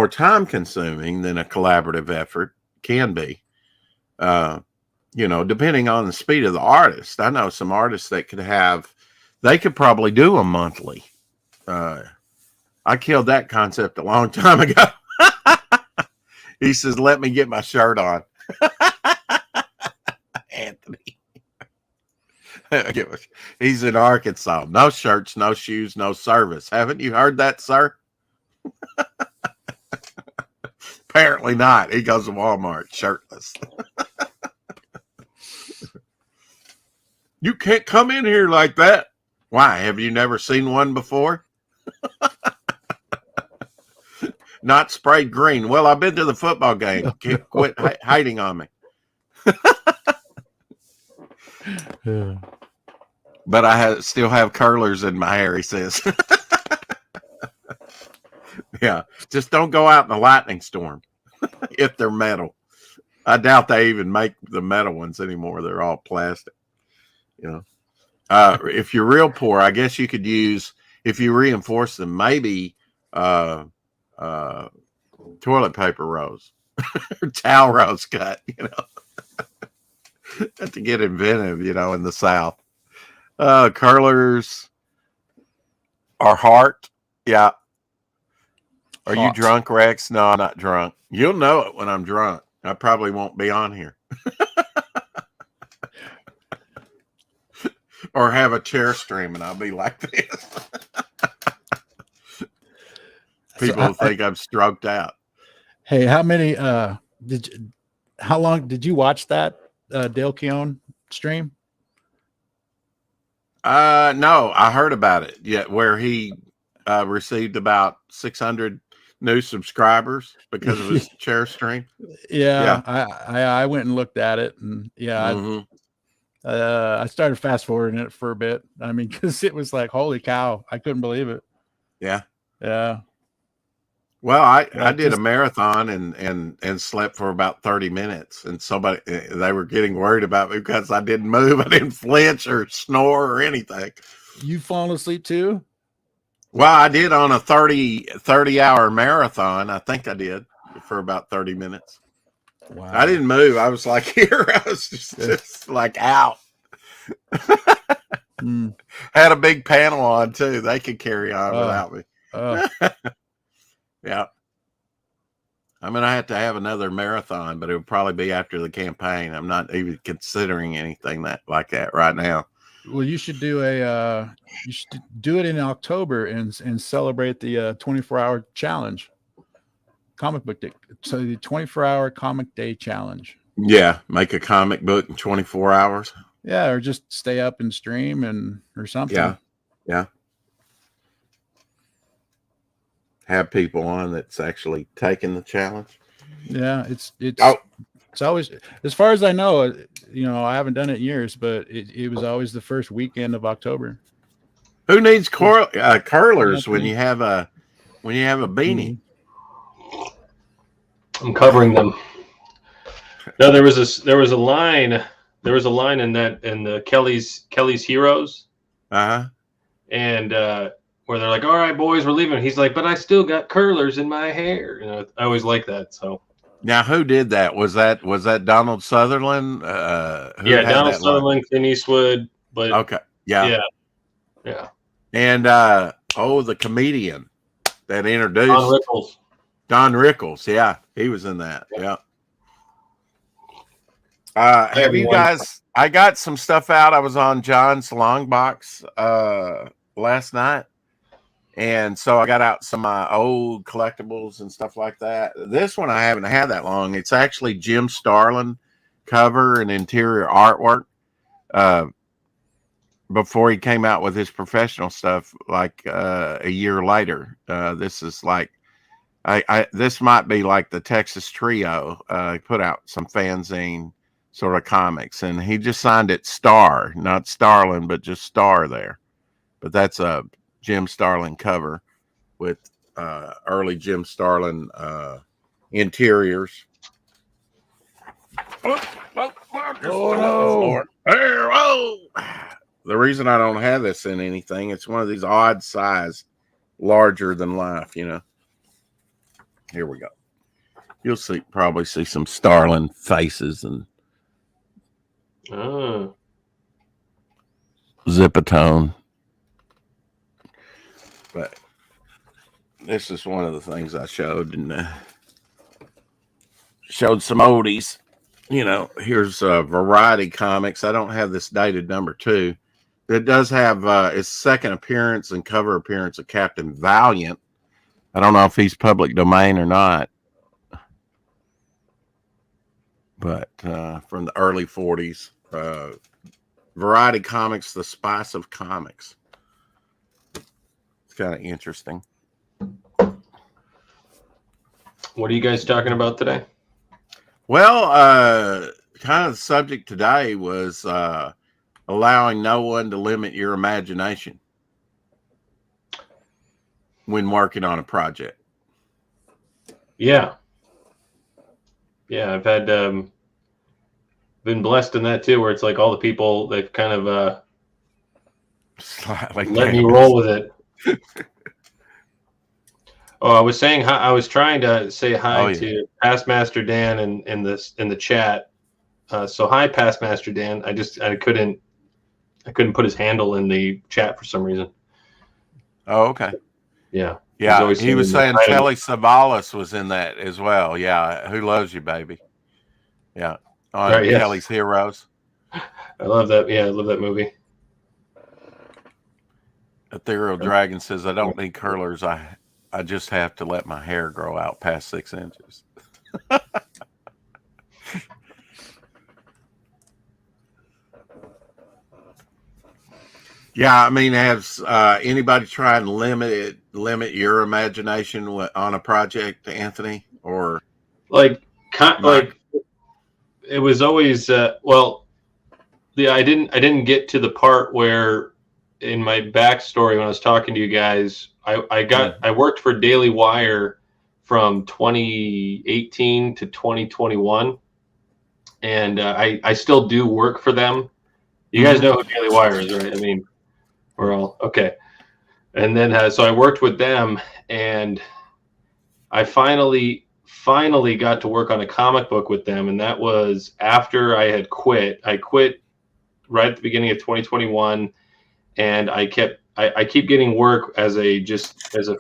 S1: time consuming than a collaborative effort can be, depending on the speed of the artist. I know some artists that they could probably do a monthly. I killed that concept a long time ago. He says, let me get my shirt on. Anthony. He's in Arkansas. No shirts, no shoes, no service. Haven't you heard that, sir? Apparently not. He goes to Walmart shirtless. You can't come in here like that. Why? Have you never seen one before? Not sprayed green. Well, I've been to the football game. Quit hiding on me. But I still have curlers in my hair, he says. Yeah, just don't go out in a lightning storm if they're metal. I doubt they even make the metal ones anymore. They're all plastic. If you're real poor, I guess you could use, if you reinforce them, maybe toilet paper rolls or towel rolls cut, to get inventive, in the South. Curlers are heart. Yeah. Are you drunk, Rex? No, I'm not drunk. You'll know it when I'm drunk. I probably won't be on here. Or have a chair stream and I'll be like this. People will think I'm stroked out.
S3: Hey, how long did you watch that Dale Keown stream?
S1: No, I heard about it. Yeah, where he received about 600 new subscribers because of his chair stream.
S3: Yeah. I went and looked at it, and I started fast forwarding it for a bit. I mean, because it was like, holy cow, I couldn't believe it.
S1: Yeah.
S3: Well,
S1: I did a marathon and slept for about 30 minutes, and they were getting worried about me because I didn't move. I didn't flinch or snore or anything.
S3: You fallen asleep too?
S1: Well, I did on a 30-hour marathon. I think I did for about 30 minutes. Wow. I didn't move. I was like here. I was just like out. Had a big panel on too. They could carry on without me. Yeah. I mean, I had to have another marathon, but it would probably be after the campaign. I'm not even considering anything like that right now.
S3: Well, you should do it in October and celebrate the 24-hour challenge. Comic book day. So the 24-hour comic day challenge.
S1: Yeah, make a comic book in 24 hours.
S3: Yeah, or just stay up and stream or something.
S1: Yeah. Have people on that's actually taking the challenge.
S3: Yeah, it's always, as far as I know, I haven't done it in years, but it was always the first weekend of October.
S1: Who needs curlers when you have a beanie?
S5: I'm covering them. No, there was a line in the Kelly's Heroes. And where they're like, all right, boys, we're leaving. He's like, but I still got curlers in my hair. I always like that. So
S1: now, who did that? Was that Donald Sutherland?
S5: Donald Sutherland, Clint Eastwood. But
S1: okay, yeah. And the comedian that introduced Don Rickles. Yeah, he was in that. Yeah. Have you guys? I got some stuff out. I was on John's Long Box last night. And so I got out some of my old collectibles and stuff like that. This one I haven't had that long. It's actually Jim Starlin cover and interior artwork. Before he came out with his professional stuff, like a year later. This is like, this might be like the Texas Trio. He put out some fanzine sort of comics, and he just signed it Star, not Starlin, but just Star there. But that's a Jim Starlin cover with early Jim Starlin interiors. Oh no! Oh! The reason I don't have this in anything, it's one of these odd size, larger than life, you know. Here we go. You'll probably see some Starlin faces and Zipatone. But this is one of the things I showed, and showed some oldies. You know, here's Variety Comics. I don't have this dated number 2. It does have his second appearance and cover appearance of Captain Valiant. I don't know if he's public domain or not. But from the early 40s. Variety Comics, The Spice of Comics. It's kind of interesting.
S5: What are you guys talking about today?
S1: Well, kind of the subject today was allowing no one to limit your imagination when working on a project.
S5: Yeah. Yeah, I've had been blessed in that too, where it's like all the people, they've kind of let me roll with it. Oh, I was saying hi, I was trying to say hi to Past Master Dan in the chat. So hi, Past Master Dan. I couldn't put his handle in the chat for some reason.
S1: Oh, okay.
S5: Yeah.
S1: Yeah. He was saying Kelly Savalas was in that as well. Yeah. Who Loves You, Baby? Yeah. On right, Kelly's Heroes.
S5: I love that. Yeah, I love that movie.
S1: Ethereal Dragon says, I don't need curlers. I just have to let my hair grow out past 6 inches. Yeah, I mean, has anybody tried to limit your imagination on a project, Anthony? Or
S5: like it was always I didn't get to the part where in my backstory when I was talking to you guys, I worked for Daily Wire from 2018 to 2021, and I still do work for them. You guys know who Daily Wire is, right? I mean, we're all okay. And then so I worked with them, and I finally got to work on a comic book with them, and that was after I had quit. I quit right at the beginning of 2021, and I keep getting work as a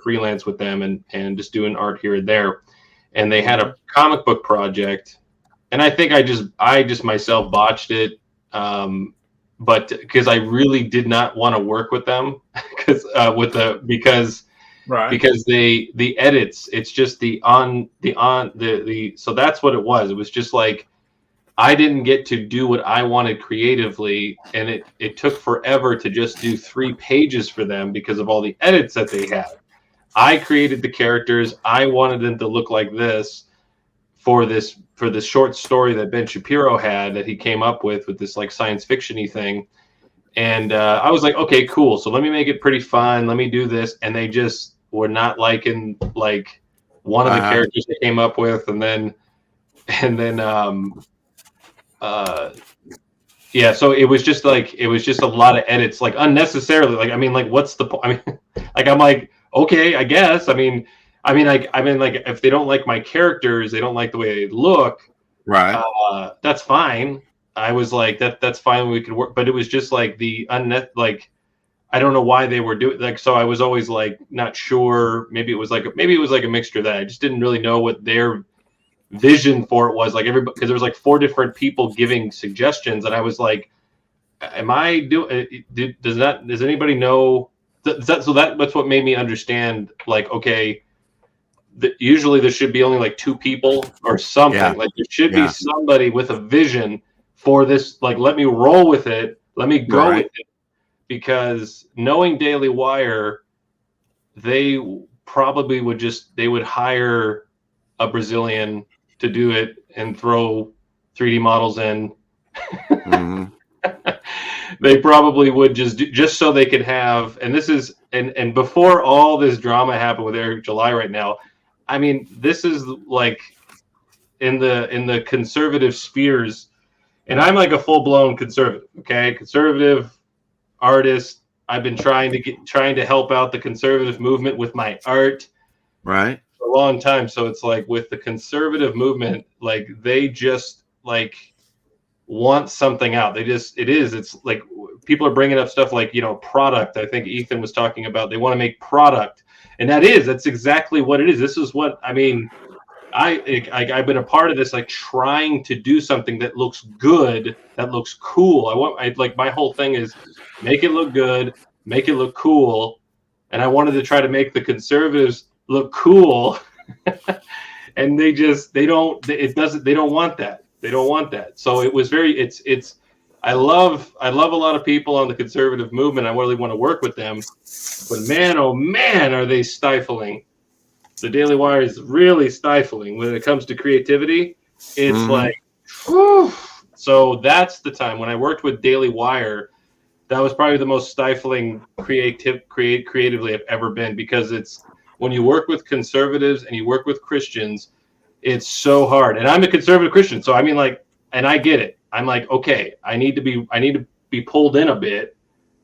S5: freelance with them and just doing art here and there. And they had a comic book project, and I think I just myself botched it. But because I really did not want to work with them because the edits, it's just so that's what it was. It was just like I didn't get to do what I wanted creatively, and it took forever to just do 3 pages for them because of all the edits that they had. I created the characters. I wanted them to look like this for this short story that Ben Shapiro had that he came up with this like science fiction-y thing. And I was like, okay, cool. So let me make it pretty fun. Let me do this. And they just were not liking like one of the characters they came up with. And then yeah, so it was just a lot of edits, like unnecessarily. Like, I mean, like, what's the point? I mean, like, I'm like, okay, I guess. I mean, like, if they don't like my characters, they don't like the way they look,
S1: right?
S5: That's fine. I was like, that's fine. We could work, but it was just like like, I don't know why they were doing like. So I was always like, not sure. Maybe it was like a mixture of that. I just didn't really know what their vision for it was. Like everybody, because there was like 4 different people giving suggestions, and I was like, am I doing? Does anybody know that's what made me understand. Like, okay, usually there should be only like 2 people or something.
S1: Yeah.
S5: Like there should be somebody with a vision for this. Like, let me roll with it. Let me go with it. Because knowing Daily Wire, they probably would hire a Brazilian to do it and throw 3D models in.
S1: Mm-hmm.
S5: They probably would just so they could have, and this is, and before all this drama happened with Eric July right now, I mean, this is like in the conservative spheres, and I'm like a full-blown conservative, okay? Conservative artist. I've been trying to help out the conservative movement with my art.
S1: Right.
S5: For a long time. So it's like with the conservative movement, like they just like want something out. It's like people are bringing up stuff like, product. I think Ethan was talking about, they want to make product, and that's exactly what it is. This is what, I mean, I've been a part of this, like trying to do something that looks good, that looks cool. Like my whole thing is make it look good, make it look cool. And I wanted to try to make the conservatives look cool. And they don't want that. They don't want that. So it was I love a lot of people on the conservative movement. I really want to work with them, but man, oh man, are they stifling. The Daily Wire is really stifling when it comes to creativity. It's like, whew. So that's the time when I worked with Daily Wire. That was probably the most stifling creatively I've ever been, because it's when you work with conservatives and you work with Christians, it's so hard. And I'm a conservative Christian, so I mean, like, and I get it. I'm like, okay, I need to be pulled in a bit,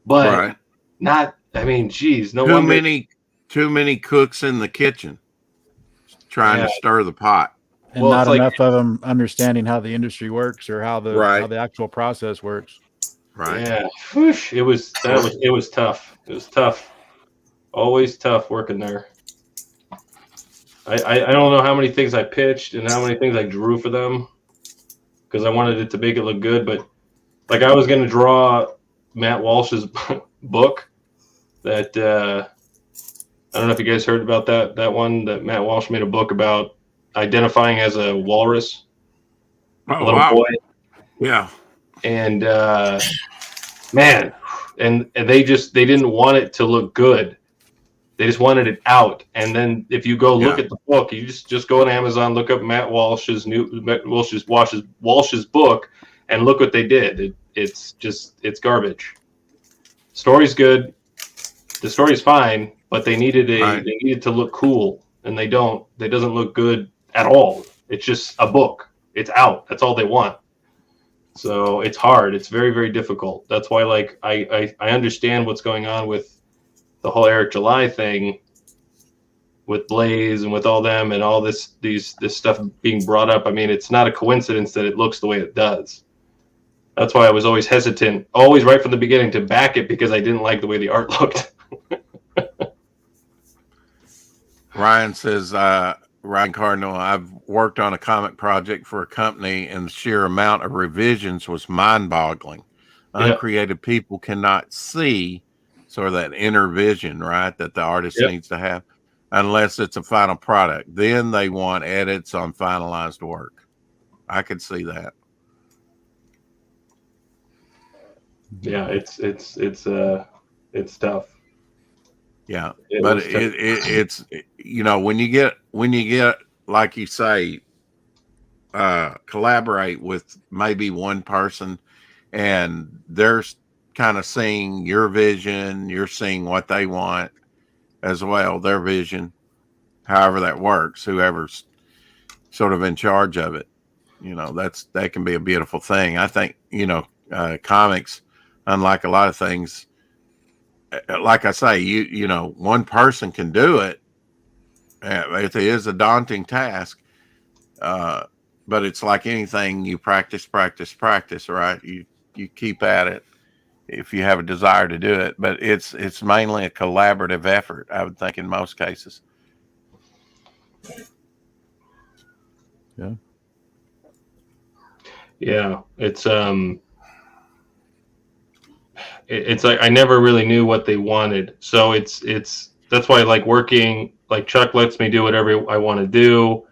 S5: but not. I mean, geez,
S1: too many cooks in the kitchen trying to stir the pot,
S3: and not enough of them understanding how the industry works or how the actual process works.
S1: Right.
S5: Yeah. It was tough. It was tough. Always tough working there. I don't know how many things I pitched and how many things I drew for them, because I wanted it to make it look good. But like, I was going to draw Matt Walsh's book that I don't know if you guys heard about that one, that Matt Walsh made a book about identifying as a walrus.
S1: Oh, wow.
S5: Boy.
S1: Yeah.
S5: And man, and they didn't want it to look good. They just wanted it out. And then if you go look at the book, you just go on Amazon, look up Matt Walsh's book, and look what they did. It's garbage. Story's good. The story's fine, but they needed to look cool, and they don't. It doesn't look good at all. It's just a book. It's out. That's all they want. So it's hard. It's very, very difficult. That's why, like, I understand what's going on with the whole Eric July thing with Blaze and with all them and all this stuff being brought up. I mean, it's not a coincidence that it looks the way it does. That's why I was always hesitant, always right from the beginning, to back it, because I didn't like the way the art looked.
S1: Ryan says, Ryan Cardinal, I've worked on a comic project for a company, and the sheer amount of revisions was mind-boggling. Uncreative people cannot see sort of that inner vision, right, that the artist needs to have, unless it's a final product. Then they want edits on finalized work. I could see that.
S5: Yeah, it's tough.
S1: Yeah, but it's when you get like you say, collaborate with maybe one person, and they're kind of seeing your vision, you're seeing what they want as well, their vision, however that works, whoever's sort of in charge of it, that can be a beautiful thing. I think, comics, unlike a lot of things, like I say, one person can do it. It is a daunting task, but it's like anything, you practice, right? You keep at it if you have a desire to do it, but it's mainly a collaborative effort, I would think, in most cases.
S5: Yeah, it's it's like I never really knew what they wanted. So it's that's why I like working. Like Chuck lets me do whatever I want to do.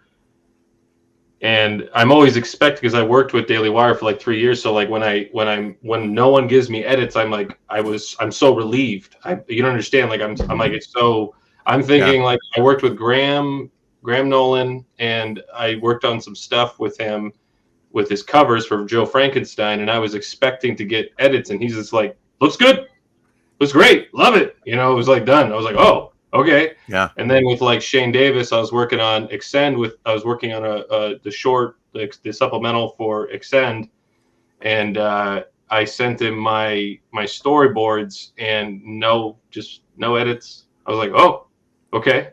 S5: And I'm always expecting, because I worked with Daily Wire for like 3 years. So like when no one gives me edits, I'm so relieved. You don't understand. Like I'm like, it's so, I'm thinking like I worked with Graham Nolan, and I worked on some stuff with him with his covers for Joe Frankenstein. And I was expecting to get edits, and he's just like, looks good. Looks great. Love it. You know, it was like done. I was like, oh, okay.
S1: Yeah.
S5: And then with like Shane Davis, I was working on Extend I was working on the supplemental for Extend, and I sent him my storyboards and no edits. I was like, oh, okay.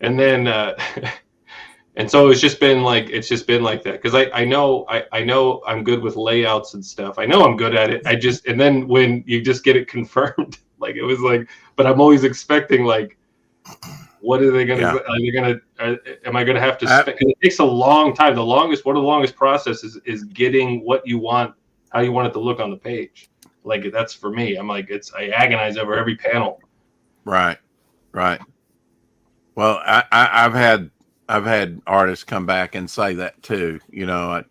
S5: And then and so it's just been like that, because I know I'm good with layouts and stuff. I know I'm good at it. And then when you just get it confirmed, like it was like, but I'm always expecting like, what are they going to? Am I going to have to spend? It takes a long time. One of the longest processes is getting what you want, how you want it to look on the page. Like that's for me. I'm like, I agonize over every panel.
S1: Right. Well, I've had artists come back and say that too. You know,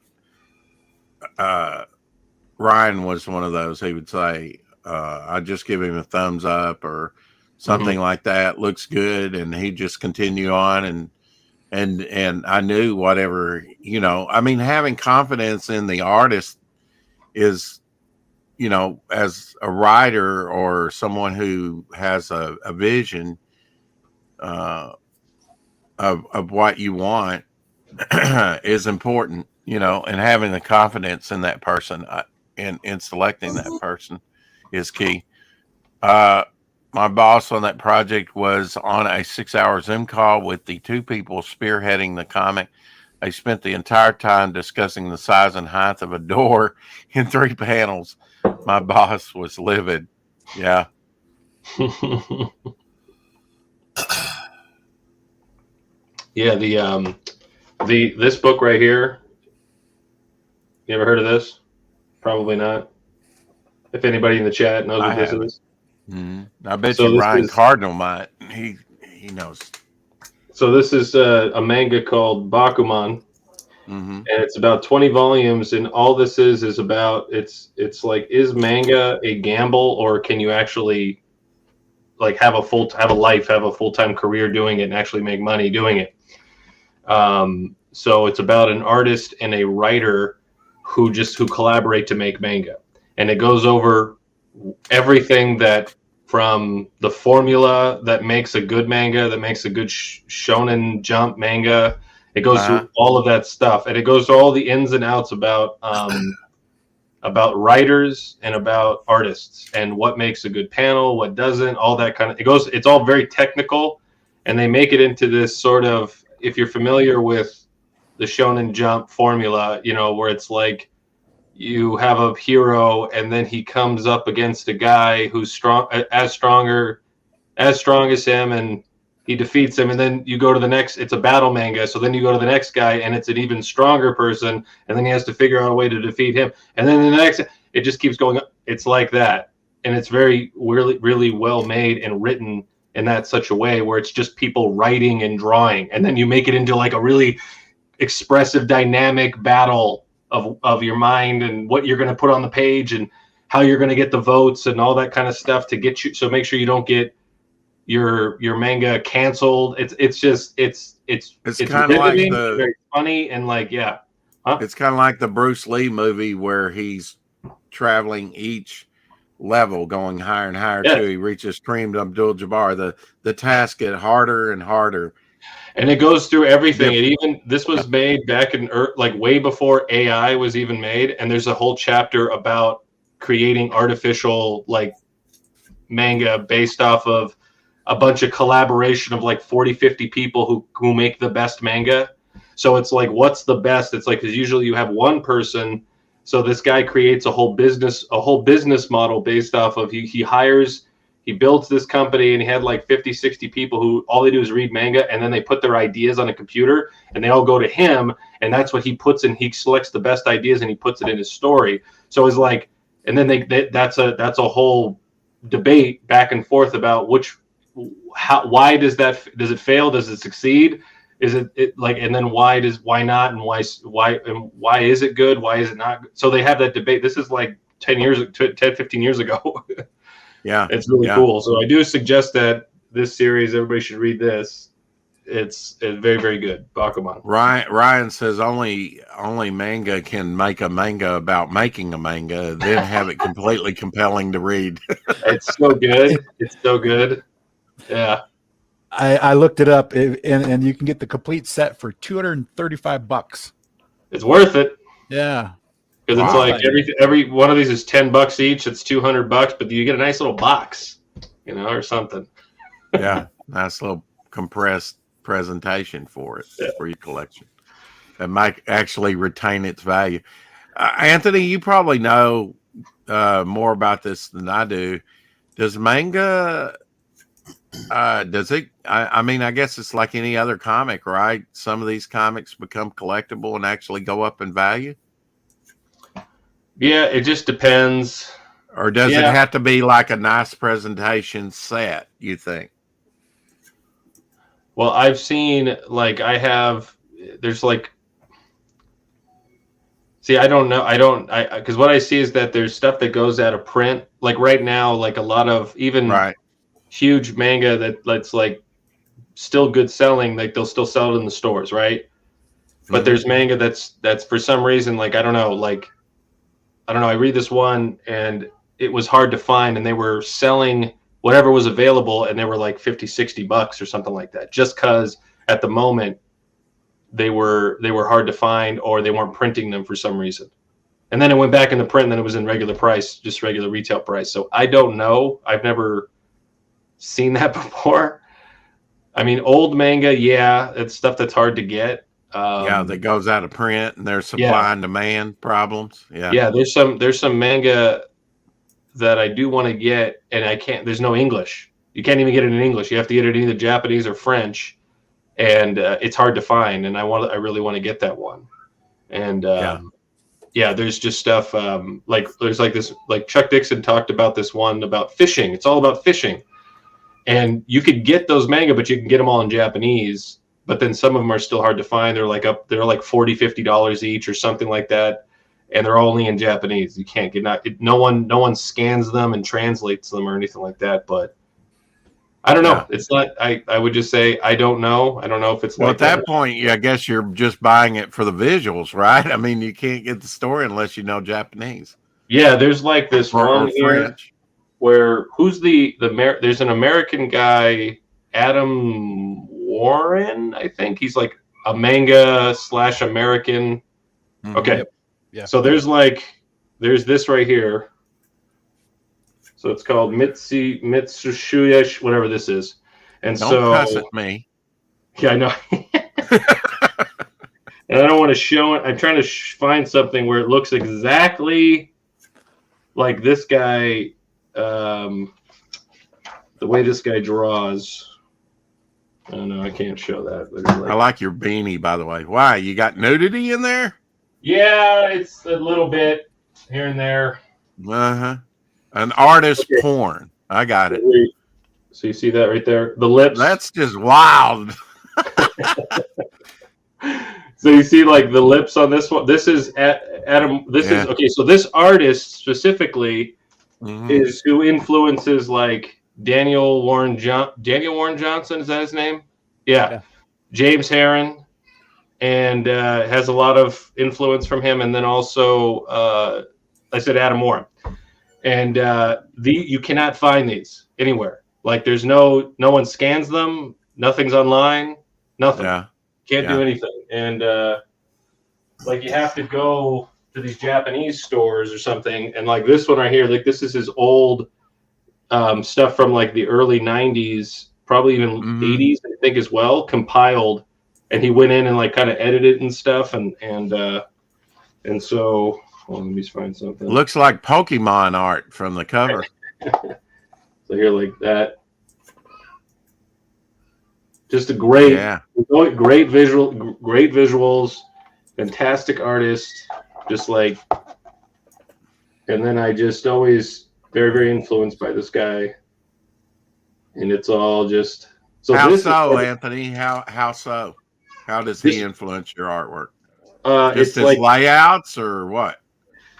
S1: Ryan was one of those. He would say, "I just give him a thumbs up or something like that. Looks good," and he'd just continue on. And I knew whatever, you know. I mean, having confidence in the artist is, you know, as a writer or someone who has a vision of what you want is important, you know, and having the confidence in that person in selecting that person is key. My boss on that project was on a 6-hour Zoom call with the two people spearheading the comic. They spent the entire time discussing the size and height of a door in 3 panels. My boss was livid. Yeah.
S5: Yeah, this book right here. You ever heard of this? Probably not. If anybody in the chat knows what this is.
S1: I bet you Ryan Cardinal might. He knows.
S5: So this is a manga called Bakuman, and it's about 20 volumes. And all this is about it's like, is manga a gamble, or can you actually like have a full-time career doing it and actually make money doing it? So it's about an artist and a writer who collaborate to make manga, and it goes over everything that from the formula that makes a good manga, that makes a good Shonen Jump manga. It goes through all of that stuff, and it goes through all the ins and outs about writers and about artists and what makes a good panel, what doesn't, all that kind of. It's all very technical, and they make it into this sort of, if you're familiar with the Shonen Jump formula, you know, where it's like, you have a hero and then he comes up against a guy who's as strong as him, and he defeats him, and then you go to the next. It's a battle manga, so then you go to the next guy and it's an even stronger person, and then he has to figure out a way to defeat him, and then the next. It just keeps going up. It's like that, and it's very really well made and written in that such a way where it's just people writing and drawing, and then you make it into like a really expressive, dynamic battle of your mind and what you're going to put on the page and how you're going to get the votes and all that kind of stuff to get you. So make sure you don't get your manga canceled. It's kind of like very funny and like, yeah.
S1: It's kind of like the Bruce Lee movie where he's traveling each level, going higher and higher till he reaches Kareem Abdul-Jabbar. The tasks get harder and harder.
S5: And it goes through everything. This was made back in like way before AI was even made. And there's a whole chapter about creating artificial like manga based off of a bunch of collaboration of like 40, 50 people who make the best manga. So it's like, what's the best? It's like, because usually you have one person. So this guy creates a whole business model based off of he builds this company, and he had like 50, 60 people who all they do is read manga, and then they put their ideas on a computer and they all go to him, and that's what he puts in. He selects the best ideas and he puts it in his story. So it's like, and then that's a whole debate back and forth about why does it fail? Does it succeed? Is it like, and then why not, and why is it good? Why is it not? So they have that debate. This is like 15 years ago.
S1: Yeah.
S5: It's really cool. So I do suggest that this series, everybody should read this. It's very, very good. Bakuman.
S1: Ryan says only manga can make a manga about making a manga, then have it completely compelling to read.
S5: It's so good. It's so good. Yeah.
S3: I looked it up, and you can get the complete set for $235.
S5: It's worth it.
S3: Yeah,
S5: because it's like every one of these is $10 each. It's $200, but you get a nice little box, or something.
S1: Yeah, nice little compressed presentation for it for your collection that might actually retain its value. Anthony, you probably know more about this than I do. Does manga? Does it? I mean, I guess it's like any other comic, right? Some of these comics become collectible and actually go up in value.
S5: Yeah, it just depends.
S1: Or does it have to be like a nice presentation set, you think?
S5: Well, I've seen, there's like, see, I don't know. Because what I see is that there's stuff that goes out of print. Like right now, like a lot of even huge manga that's like still good selling, like they'll still sell it in the stores, right? But there's manga that's for some reason, like, I don't know, I read this one and it was hard to find, and they were selling whatever was available, and they were like $50-$60 or something like that, just because at the moment they were hard to find, or they weren't printing them for some reason. And then it went back into print, and then it was in regular price, just regular retail price. So I don't know. I've never seen that before. I mean, old manga, it's stuff that's hard to get.
S1: That goes out of print, and there's supply and demand problems.
S5: There's some manga that I do want to get, and I can't. There's no English. You can't even get it in English. You have to get it in either Japanese or French, and it's hard to find. And I really want to get that one. And there's just stuff there's like this, like Chuck Dixon talked about this one about fishing. It's all about fishing, and you could get those manga, but you can get them all in Japanese. But then some of them are still hard to find. They're like they're like $40-$50 each or something like that. And they're only in Japanese. You can't get no one scans them and translates them or anything like that. But I don't know. It's not. I would just say I don't know. I don't know if it's
S1: at that point. I guess you're just buying it for the visuals, right? I mean, you can't get the story unless you know Japanese.
S5: Yeah, there's like this one here where there's an American guy, Adam Warren, I think he's like a manga / American. Okay.
S3: Yeah.
S5: So there's this right here. So it's called Mitsushuya, whatever this is. And
S1: don't cuss at me.
S5: Yeah, I know. And I don't want to show it. I'm trying to find something where it looks exactly like this guy, the way this guy draws. Oh no, I can't show that.
S1: I like your beanie, by the way. Why? You got nudity in there?
S5: Yeah, it's a little bit here and there.
S1: An artist porn. I got it.
S5: So you see that right there? The lips.
S1: That's just wild.
S5: So you see like the lips on this one. This is Adam. This is okay. So this artist specifically is who influences like Daniel Warren Johnson. Is that his name? Yeah. James Herron. And has a lot of influence from him, and then also I said Adam Warren, and you cannot find these anywhere. Like there's no one scans them, nothing's online, nothing. Can't do anything, and like you have to go to these Japanese stores or something. And like this one right here, like this is his old stuff from like the early '90s, probably even '80s, I think as well, compiled. And he went in and like kind of edited it and stuff, and so let me just find something.
S1: Looks like Pokemon art from the cover.
S5: So here, like that. Just a great visuals, fantastic artist. Just like, and then I just always very, very influenced by this guy, and it's all just so.
S1: How
S5: this
S1: so,
S5: is,
S1: Anthony? How so? How does he influence your artwork? Just
S5: it's
S1: his
S5: like
S1: layouts or what?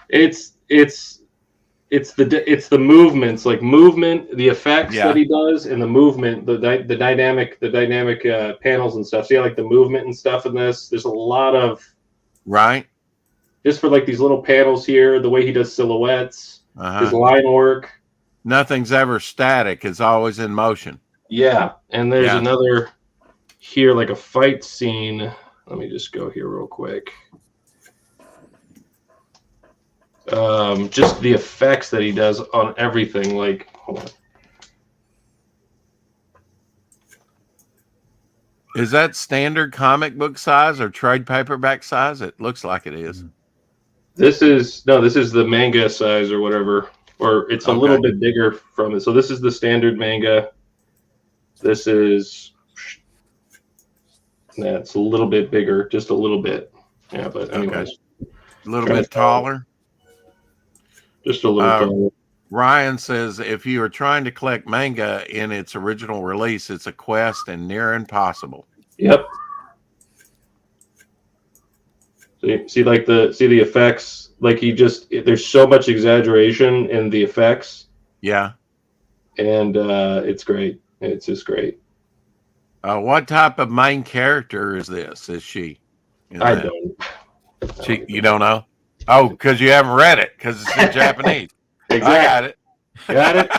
S5: it's the movements, like movement, the effects that he does, and the movement, the dynamic panels and stuff. See, like the movement and stuff in this. There's a lot of just for like these little panels here. The way he does silhouettes, his line work.
S1: Nothing's ever static; it's always in motion.
S5: Yeah, and there's another here, like a fight scene. Let me just go here real quick. Just the effects that he does on everything. Like, hold on.
S1: Is that standard comic book size or trade paperback size? It looks like it is.
S5: This is the manga size or whatever, or it's a little bit bigger from it. So this is the standard manga. This is it's a little bit bigger, just a little bit. Yeah, but anyways,
S1: a little bit taller.
S5: Just a little taller.
S1: Ryan says if you are trying to collect manga in its original release, it's a quest and near impossible.
S5: Yep. See the effects. Like there's so much exaggeration in the effects.
S1: Yeah. And
S5: it's great. It's just great.
S1: What type of main character is this? Is she?
S5: I don't.
S1: You don't know? Oh, because you haven't read it, because it's in Japanese.
S5: Exactly. I got it.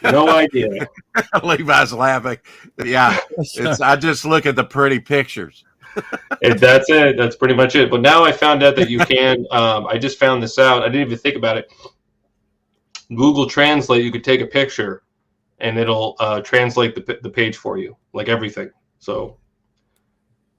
S5: No idea.
S1: Levi's laughing. Yeah, I just look at the pretty pictures.
S5: And that's it. That's pretty much it. But now I found out that you can. I just found this out. I didn't even think about it. Google Translate. You could take a picture, and it'll translate the page for you, like everything. So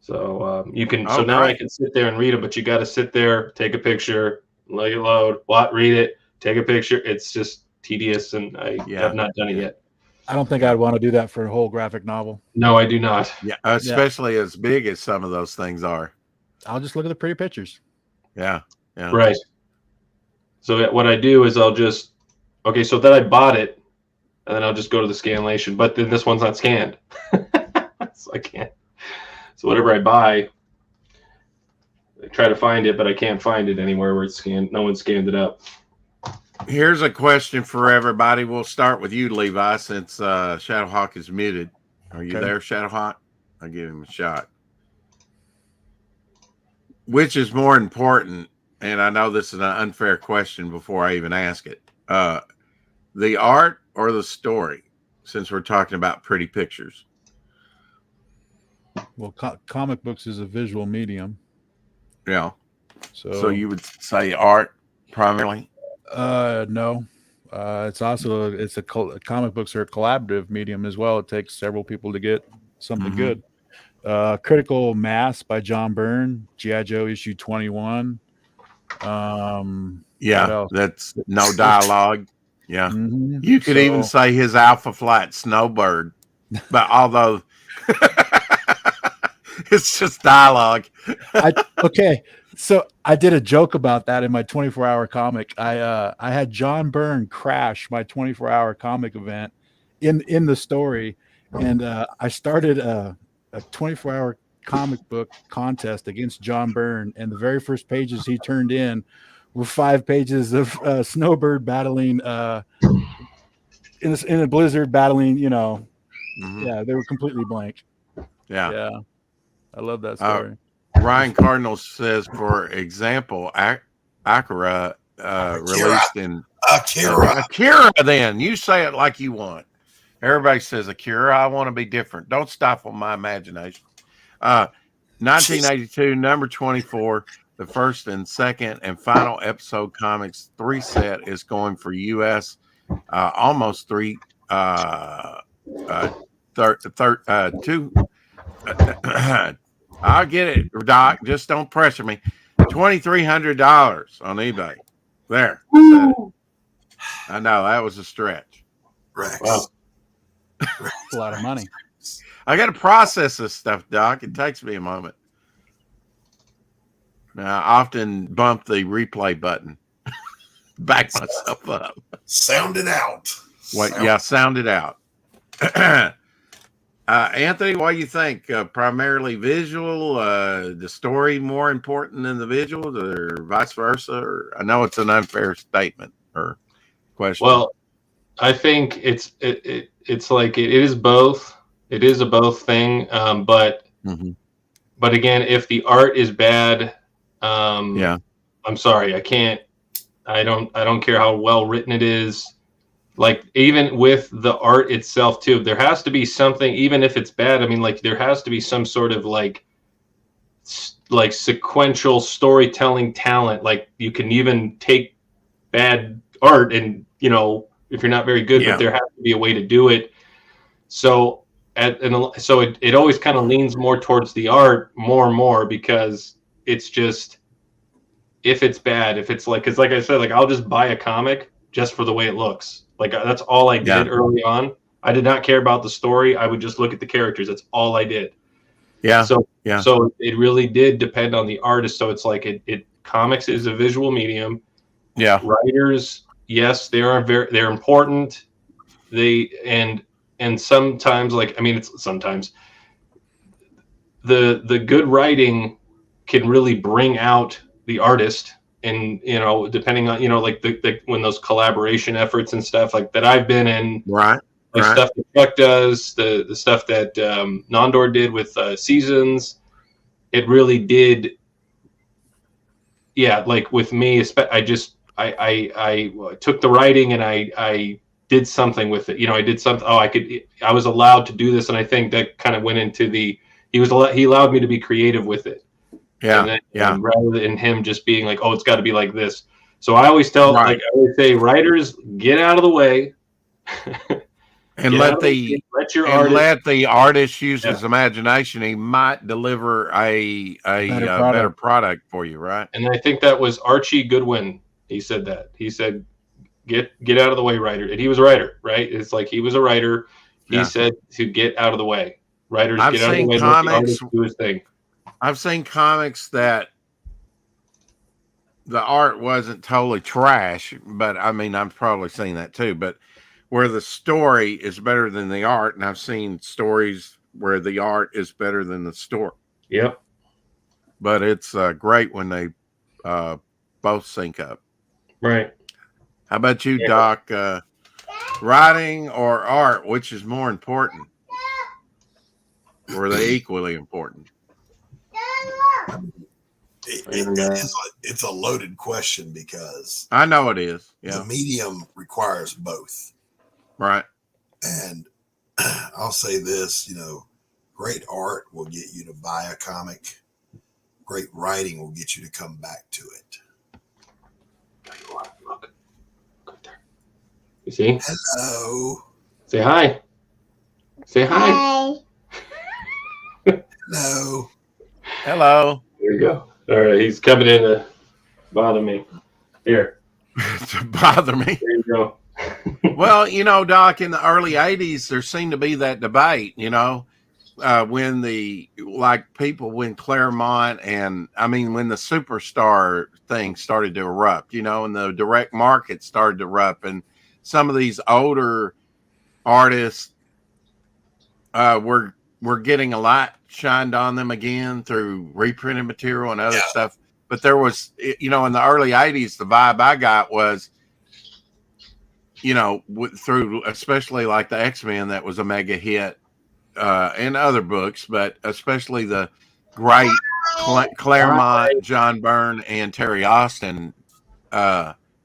S5: you can. So now I can sit there and read it, but you got to sit there, take a picture, let it load, read it, take a picture. It's just tedious, and I have not done it yet.
S3: I don't think I'd want to do that for a whole graphic novel.
S5: No, I do not.
S1: Yeah, especially as big as some of those things are.
S3: I'll just look at the pretty pictures.
S1: Yeah.
S5: Right. So what I do is I'll just so then I bought it, and then I'll just go to the scanlation. But then this one's not scanned, so I can't. So whatever I buy, I try to find it, but I can't find it anywhere where it's scanned. No one scanned it up.
S1: Here's a question for everybody. We'll start with you, Levi, since Shadowhawk is muted. Are you there, Shadowhawk? I'll give him a shot. Which is more important? And I know this is an unfair question before I even ask it. The art or the story, since we're talking about pretty pictures?
S3: Well, comic books is a visual medium.
S1: Yeah. So you would say art primarily?
S3: No. It's also comic books are a collaborative medium as well. It takes several people to get something good. Critical Mass by John Byrne, G.I. Joe issue 21.
S1: That's no dialogue. Yeah. You could even say his Alpha Flight Snowbird, but although it's just dialogue.
S3: So I did a joke about that in my 24-hour comic. I had John Byrne crash my 24-hour comic event in the story, and I started a 24-hour comic book contest against John Byrne, and the very first pages he turned in were 5 pages of Snowbird battling in a blizzard, battling. Yeah, they were completely blank.
S1: Yeah.
S3: I love that story.
S1: Ryan Cardinal says, for example, Akira released in Akira. Then you say it like you want. Everybody says Akira. I want to be different. Don't stifle my imagination. 1982, number 24, the first and second and final episode comics 3 set is going for US almost 2. I'll get it, Doc. Just don't pressure me. $2,300 on eBay. There. I know that was a stretch.
S4: Rex.
S1: Wow.
S3: That's a lot of money.
S1: I got to process this stuff, Doc. It takes me a moment. Now, I often bump the replay button. back myself up.
S4: Sound it out.
S1: Sound it out. Anthony, what do you think? Primarily visual, the story more important than the visual, or vice versa? Or, I know it's an unfair statement or question.
S5: Well, I think it's like it is both. It is a both thing, but again, if the art is bad, I'm sorry, I can't. I don't care how well written it is. Like, even with the art itself too, there has to be something, even if it's bad. I mean, like, there has to be some sort of like sequential storytelling talent. Like, you can even take bad art and, you know, if you're not very good, but there has to be a way to do it. So it always kind of leans more towards the art more and more, because it's just, if it's bad, if it's like, because like I said, like, I'll just buy a comic just for the way it looks. Like, that's all I did early on. I did not care about the story. I would just look at the characters. That's all I did. Yeah. So it really did depend on the artist. So it's like comics is a visual medium.
S1: Yeah.
S5: Writers, yes, they're important. And sometimes, like, I mean, it's sometimes the good writing can really bring out the artist. And, you know, depending on, you know, like when those collaboration efforts and stuff like that I've been in,
S1: right?
S5: Stuff that Chuck does, the stuff that Nondor did with Seasons, it really did. Yeah, like with me, I took the writing and I did something with it. You know, I did something. I was allowed to do this, and I think that kind of went into he allowed me to be creative with it.
S1: Yeah,
S5: and rather than him just being like, oh, it's got to be like this. So I always say, writers, get out of the way,
S1: and let the artist use his imagination. He might deliver a better product for you, right?
S5: And I think that was Archie Goodwin. He said that. He said, get out of the way, writer. And he was a writer, right? It's like he was a writer. He said to get out of the way. Writers, get out of the way. Let the artist do his thing.
S1: I've seen comics that the art wasn't totally trash, but I mean, I've probably seen that too, but where the story is better than the art. And I've seen stories where the art is better than the story.
S5: Yep.
S1: But it's great when they both sync up.
S5: Right.
S1: How about you, Doc? Writing or art, which is more important? Or are they equally important?
S4: It's a loaded question, because
S1: I know it is.
S4: The medium requires both.
S1: Right.
S4: And I'll say this, you know, great art will get you to buy a comic. Great writing will get you to come back to it.
S5: Look there. You see?
S4: Hello.
S5: Say hi. Say hi.
S4: Hello.
S1: Hello.
S5: There you go. All right, he's coming in to bother me. Here.
S1: To bother me.
S5: There you go.
S1: Well, you know, Doc, in the early 80s, there seemed to be that debate, you know, when Claremont and, I mean, when the superstar thing started to erupt, you know, and the direct market started to erupt, and some of these older artists were getting a light shined on them again through reprinted material and other stuff. But there was, you know, in the early 80s, the vibe I got was, you know, through especially like the X-Men, that was a mega hit, and other books, but especially the great Claremont, John Byrne, and Terry Austin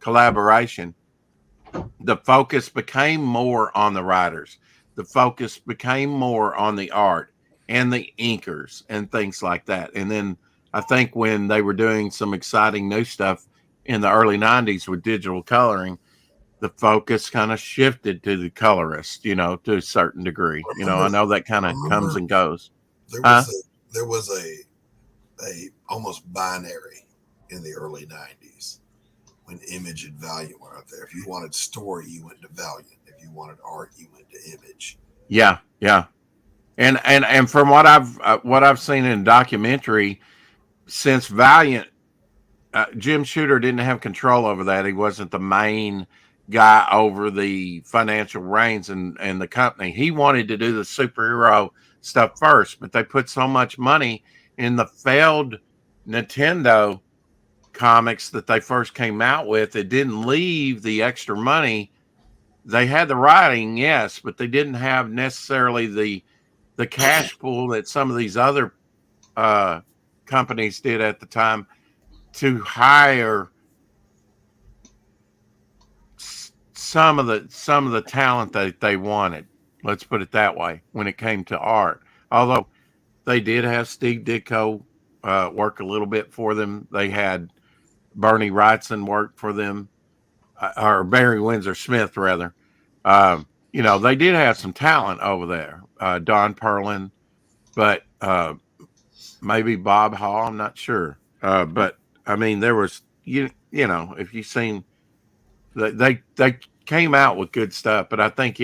S1: collaboration. The focus became more on the writers. The focus became more on the art and the inkers and things like that. And then I think when they were doing some exciting new stuff in the early 90s with digital coloring, the focus kind of shifted to the colorist, you know, to a certain degree. You know, I know that kind of comes and goes.
S4: There was a almost binary in the early 90s when Image and Valiant were out there. If you wanted story, you went to Valiant. If you wanted art, you went to Image.
S1: Yeah, yeah. And from what I've seen in documentary, since Valiant Jim Shooter didn't have control over that. He wasn't the main guy over the financial reins and the company. He wanted to do the superhero stuff first, but they put so much money in the failed Nintendo comics that they first came out with. It didn't leave the extra money. They had the writing, yes, but they didn't have necessarily the cash pool that some of these other companies did at the time to hire some of the talent that they wanted. Let's put it that way. When it came to art, although they did have Steve Ditko work a little bit for them, they had Bernie Wrightson work for them, or Barry Windsor Smith rather. They did have some talent over there. Don Perlin, but maybe Bob Hall. I'm not sure. But I mean, there was if you've seen, they came out with good stuff. But I think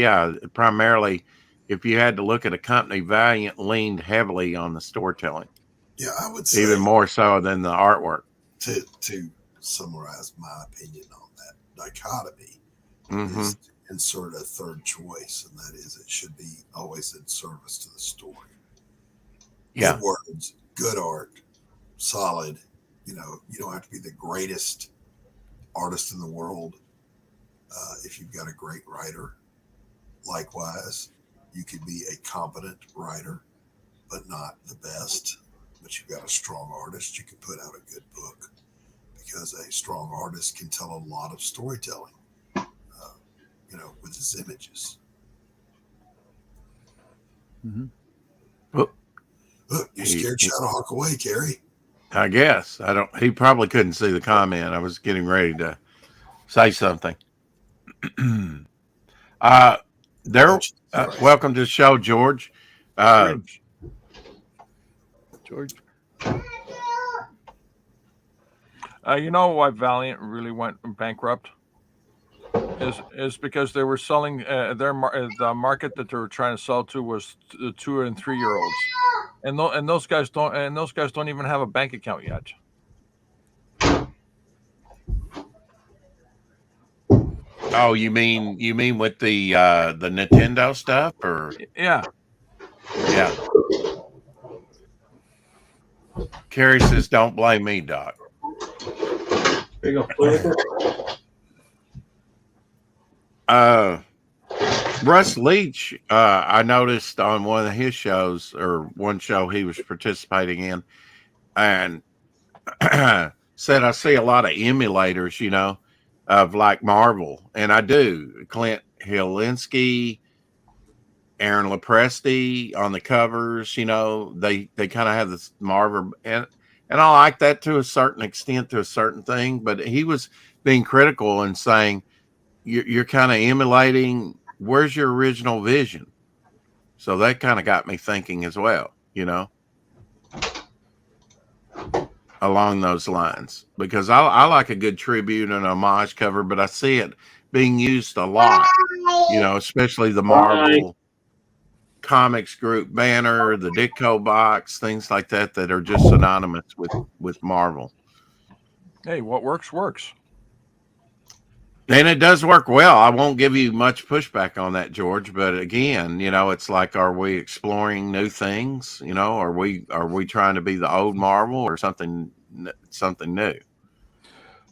S1: primarily, if you had to look at a company, Valiant leaned heavily on the storytelling.
S4: Yeah, I would say
S1: even more so than the artwork.
S4: To summarize my opinion on that dichotomy, is to insert a third choice, and that is it should be always in service to the story.
S1: Yeah.
S4: Good words, good art, solid. You don't have to be the greatest artist in the world if you've got a great writer. Likewise, you could be a competent writer, but not the best. But you've got a strong artist, you can put out a good book, because a strong artist can tell a lot of storytelling, with his images.
S3: Mm-hmm.
S4: Look, you're scared Shadowhawk away, Kerry.
S1: I guess. He probably couldn't see the comment. I was getting ready to say something. Welcome to the show, George.
S3: George.
S6: You know why Valiant really went bankrupt? Is because they were selling the market that they were trying to sell to was 2 and 3 year olds, and those guys don't even have a bank account yet.
S1: Oh, you mean with the Nintendo stuff, or
S6: yeah.
S1: Carrie says, "Don't blame me, Doc."
S5: There you go.
S1: Russ Leach, I noticed on one of his shows, or one show he was participating in, and said, I see a lot of emulators, of like Marvel, and I do. Clint Hilinski, Aaron Lopresti on the covers, they kind of have this Marvel, and I like that to a certain extent, to a certain thing, but he was being critical and saying, you're kind of emulating, where's your original vision? So that kind of got me thinking as well, along those lines, because I like a good tribute and homage cover, but I see it being used a lot, especially the Marvel Comics group banner, the Ditko box, things like that are just synonymous with Marvel.
S6: Hey, what works.
S1: And it does work well. I won't give you much pushback on that, George. But again, it's like, are we exploring new things? Are we trying to be the old Marvel or something new?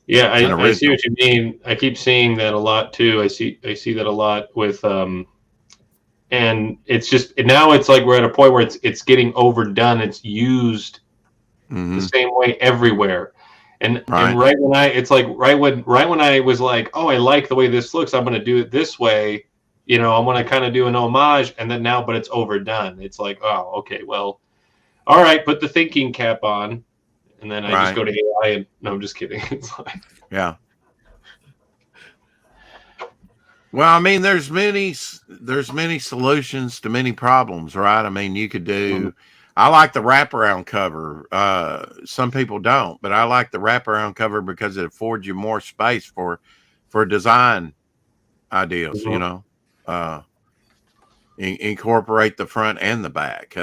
S5: Yeah, I see what you mean. I keep seeing that a lot too. I see that a lot with and it's just, now it's like we're at a point where it's getting overdone. It's used the same way everywhere. And right when I was like, oh, I like the way this looks, I'm going to do it this way. I'm going to kind of do an homage, and then but it's overdone. It's like, oh, okay, well, all right, put the thinking cap on, and then I just go to AI and no, I'm just kidding. It's like,
S1: yeah. Well, I mean, there's many solutions to many problems, right? I mean, you could do. I like the wraparound cover. Some people don't, but I like the wraparound cover because it affords you more space for design ideas. Incorporate the front and the back.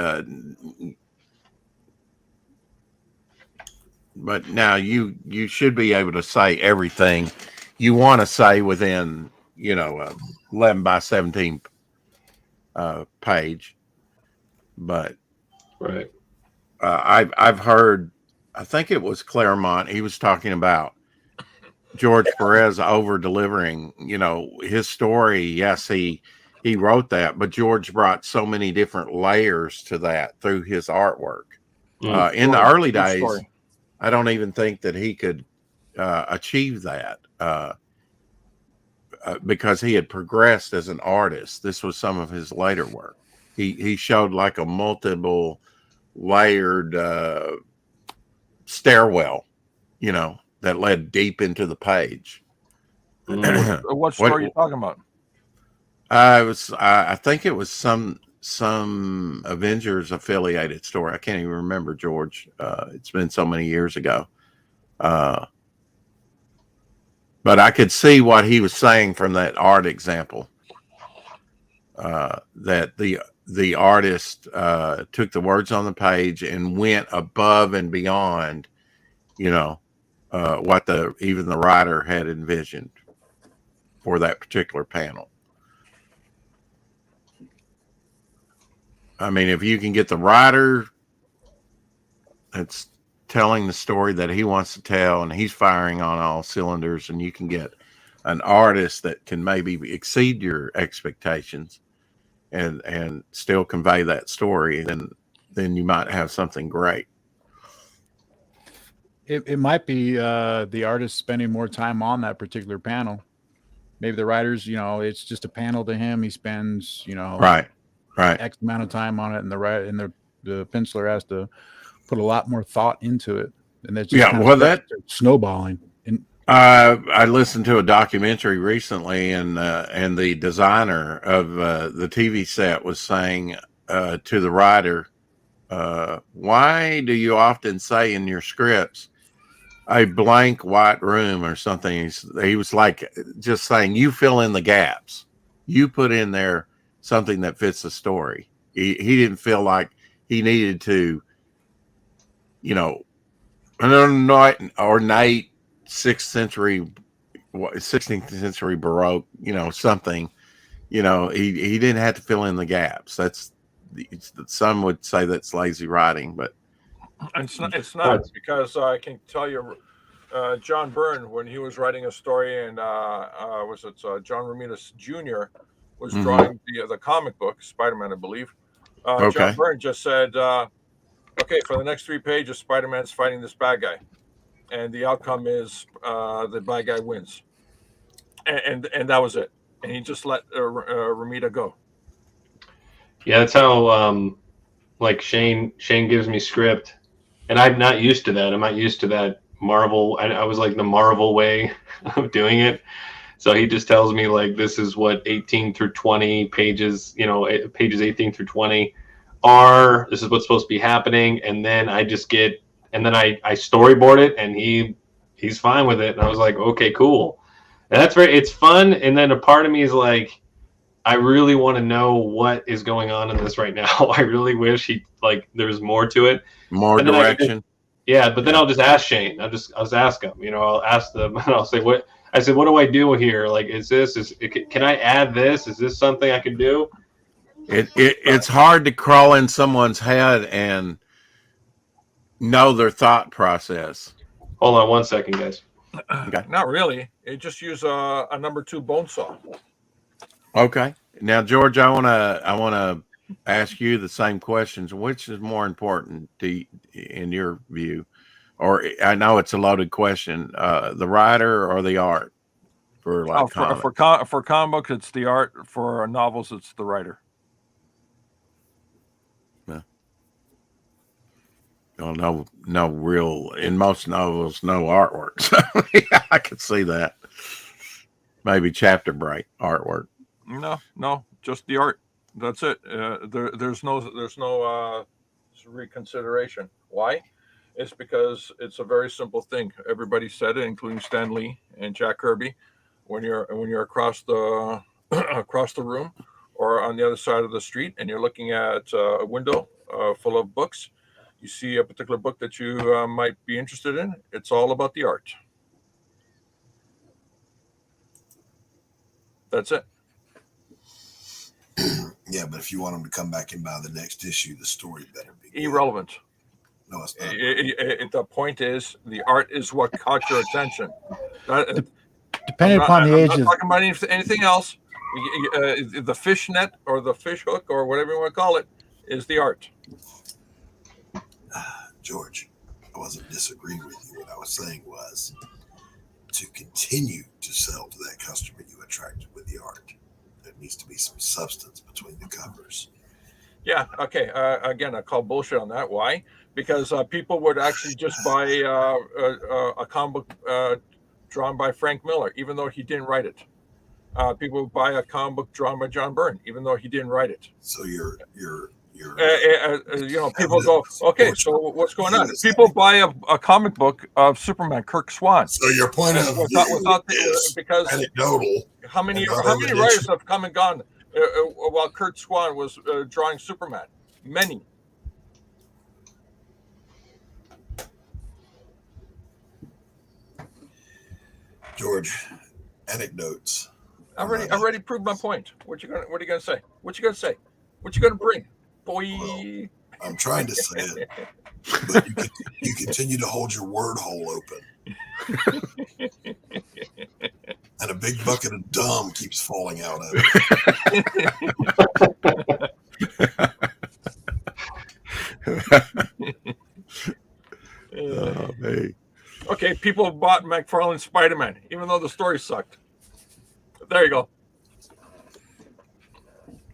S1: but now you should be able to say everything you want to say within, 11 by 17 page. But
S5: right.
S1: I've heard, I think it was Claremont, he was talking about George Perez over delivering, his story. Yes, he wrote that, but George brought so many different layers to that through his artwork. In the early days, I don't even think that he could achieve that because he had progressed as an artist. This was some of his later work. He showed like a multiple layered stairwell, that led deep into the page.
S6: What story are you talking about?
S1: I think it was some Avengers affiliated story. I can't even remember, George. It's been so many years ago. But I could see what he was saying from that art example. That the artist took the words on the page and went above and beyond, what even the writer had envisioned for that particular panel. I mean, if you can get the writer that's telling the story that he wants to tell and he's firing on all cylinders, and you can get an artist that can maybe exceed your expectations and still convey that story, then you might have something great.
S3: It might be the artist spending more time on that particular panel. Maybe the writer's, it's just a panel to him. He spends,
S1: right.
S3: X amount of time on it, and the penciler has to put a lot more thought into it. And that's just snowballing. And
S1: I listened to a documentary recently, and the designer of the TV set was saying to the writer, why do you often say in your scripts a blank white room or something? He was like, just saying, you fill in the gaps. You put in there something that fits the story. He didn't feel like he needed to, an ornate 16th century Baroque, something, he didn't have to fill in the gaps. Some would say that's lazy writing, but
S6: it's not because I can tell you, John Byrne, when he was writing a story, and John Romita Jr. was drawing the comic book Spider-Man, I believe.
S1: Okay.
S6: John Byrne just said, okay, for the next 3 pages, Spider-Man's fighting this bad guy, and the outcome is the bad guy wins, and that was it. And he just let Romita go.
S5: Yeah, that's how like Shane gives me script, and I'm not used to that. I'm not used to that Marvel. I was like the Marvel way of doing it. So he just tells me like, this is what 18 through 20 pages, pages 18 through 20 are. This is what's supposed to be happening, and then I storyboard it, and he's fine with it. And I was like, okay, cool. And it's fun. And then a part of me is like, I really want to know what is going on in this right now. I really wish there's more to it.
S1: More direction.
S5: But then I'll just ask Shane. I'll just ask him, I'll ask them, and I'll say, what do I do here? Like, can I add this? Is this something I can do?
S1: It's hard to crawl in someone's head and know their thought process.
S5: Hold on 1 second, guys.
S6: Okay. Not really. You just use a number 2 bone saw.
S1: Okay. Now, George, I want to ask you the same questions. Which is more important in your view? Or I know it's a loaded question. The writer or the art for
S6: for comic books, it's the art. For novels, it's the writer.
S1: Yeah. Well, no real, in most novels, no artwork. So yeah, I could see that. Maybe chapter break artwork.
S6: No, just the art. That's it. There's no reconsideration. Why? It's because it's a very simple thing. Everybody said it, including Stan Lee and Jack Kirby. When you're across the room or on the other side of the street, and you're looking at a window full of books, you see a particular book that you might be interested in, it's all about the art. That's it.
S4: Yeah, but if you want them to come back and buy the next issue, the story better be good.
S6: Irrelevant.
S4: No, it's not.
S6: The point is, the art is what caught your attention.
S3: Depending upon the age
S6: I'm
S3: of
S6: not talking about anything else. The fish net or the fish hook or whatever you want to call it is the art.
S4: George, I wasn't disagreeing with you. What I was saying was to continue to sell to that customer you attracted with the art, there needs to be some substance between the covers.
S6: Yeah. Okay. Again, I call bullshit on that. Why? Because people would actually just buy a comic book drawn by Frank Miller, even though he didn't write it. People would buy a comic book drawn by John Byrne, even though he didn't write it.
S4: So you're
S6: people go, okay, so what's going on? People buy a comic book of Superman, Kirk Swan.
S4: So your point of
S6: without
S4: is
S6: because
S4: anecdotal.
S6: How many writers have come and gone while Kirk Swan was drawing Superman? Many.
S4: George, anecdotes.
S6: I already proved my point. What are you gonna say? What you gonna bring, boy?
S4: I'm trying to say it, but you continue to hold your word hole open, and a big bucket of dumb keeps falling out of it.
S1: Oh, man.
S6: Okay, people bought McFarlane's Spider-Man, even though the story sucked. There you go.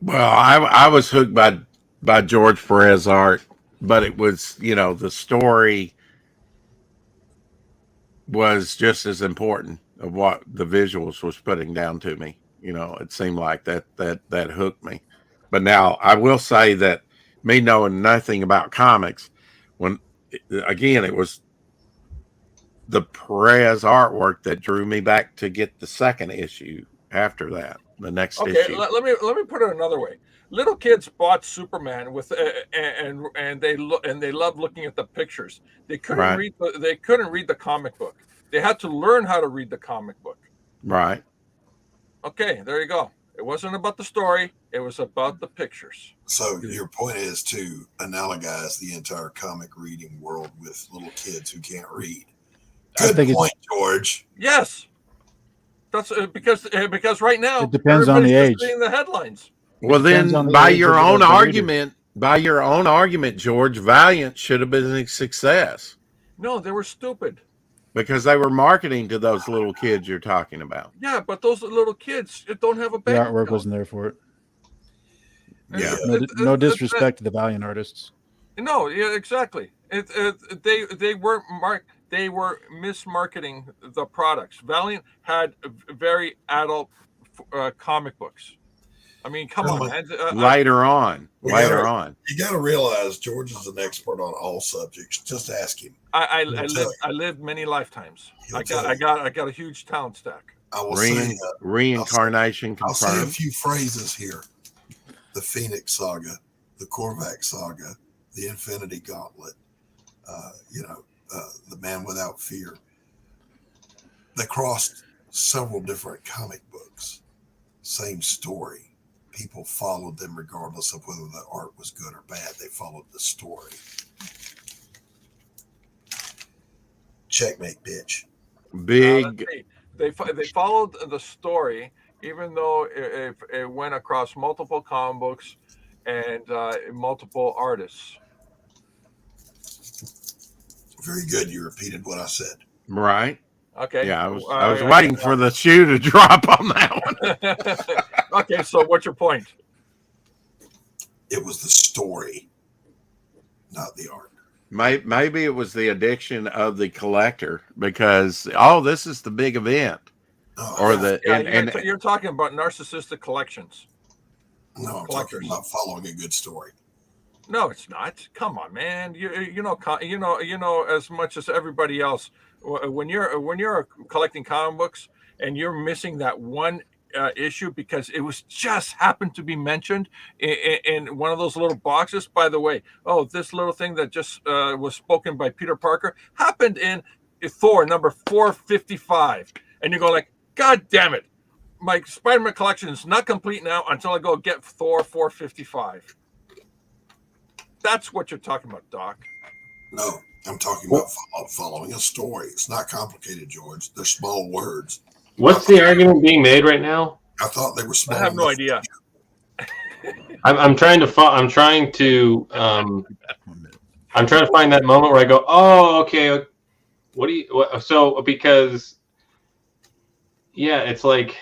S1: Well, I was hooked by George Perez art, but it was, the story was just as important of what the visuals was putting down to me. It seemed like that hooked me. But now I will say that me knowing nothing about comics, it was the Perez artwork that drew me back to get the second issue after that, the next issue.
S6: Let me put it another way. Little kids bought Superman with and they loved looking at the pictures. They couldn't read the comic book. They had to learn how to read the comic book.
S1: Right.
S6: Okay, there you go. It wasn't about the story, it was about the pictures.
S4: So your point is to analogize the entire comic reading world with little kids who can't read. Good point, George.
S6: Yes. That's because right now
S3: it depends on the age.
S6: Reading the headlines.
S1: Well, then by your own argument, George, Valiant should have been a success.
S6: No, they were stupid.
S1: Because they were marketing to those little kids you're talking about.
S6: Yeah, but those little kids don't have a bank
S3: account. The artwork wasn't there for it.
S1: Yeah.
S3: No disrespect to the Valiant artists.
S6: No, yeah, exactly. They weren't they were mismarketing the products. Valiant had very adult comic books. I mean, come on, man.
S1: Later on.
S4: You got to realize George is an expert on all subjects. Just ask him.
S6: I lived many lifetimes. I got a huge talent stack.
S4: I will say
S1: reincarnation confirmed.
S4: I'll say a few phrases here: the Phoenix Saga, the Korvac Saga, the Infinity Gauntlet. The Man Without Fear. They crossed several different comic books. Same story. People followed them regardless of whether the art was good or bad. They followed the story. Checkmate, bitch.
S1: Big.
S6: They followed the story, even though it went across multiple comic books and multiple artists.
S4: Very good. You repeated what I said.
S1: Right.
S6: Okay.
S1: Yeah, I was waiting for the shoe to drop on that
S6: one. Okay, so what's your point?
S4: It was the story, not the art.
S1: Maybe it was the addiction of the collector because this is the big event,
S6: you're talking about narcissistic collections.
S4: No, I'm talking about following a good story.
S6: No, it's not. Come on, man. You know as much as everybody else. When you're collecting comic books and you're missing that one issue because it was just happened to be mentioned in one of those little boxes. By the way, this little thing that just was spoken by Peter Parker happened in Thor number 455, and you go like, God damn it, my Spider-Man collection is not complete now until I go get Thor 455. That's what you're talking about, Doc.
S4: No, I'm talking about following a story. It's not complicated, George. They're small words.
S5: What's the argument being made right now?
S4: I thought they were small.
S6: I have no idea.
S5: I'm trying to find that moment where I go, oh, okay. Because it's like,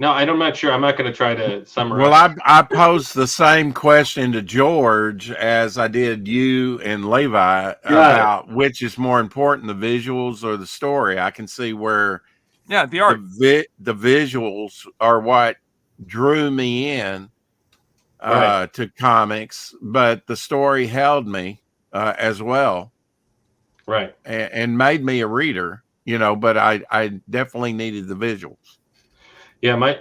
S5: no, I'm not sure. I'm not going to try to summarize.
S1: Well, I posed the same question to George as I did you and Levi about which is more important, the visuals or the story. I can see where
S6: the art,
S1: the visuals are what drew me in to comics, but the story held me as well,
S5: right,
S1: and made me a reader. But I definitely needed the visuals.
S5: Yeah, my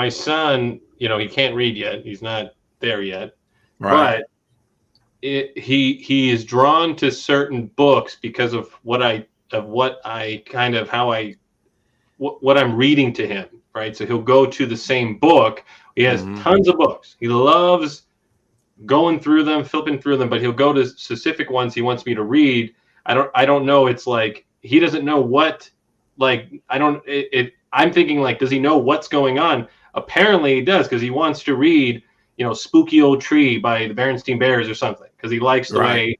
S5: son, he can't read yet. He's not there yet.
S1: Right.
S5: But he is drawn to certain books because of what I'm reading to him, right? So he'll go to the same book. He has tons of books. He loves going through them, flipping through them, but he'll go to specific ones he wants me to read. I don't know. It's like he doesn't know what, I'm thinking like, does he know what's going on? Apparently he does, because he wants to read, Spooky Old Tree by the Berenstain Bears or something, because he likes the way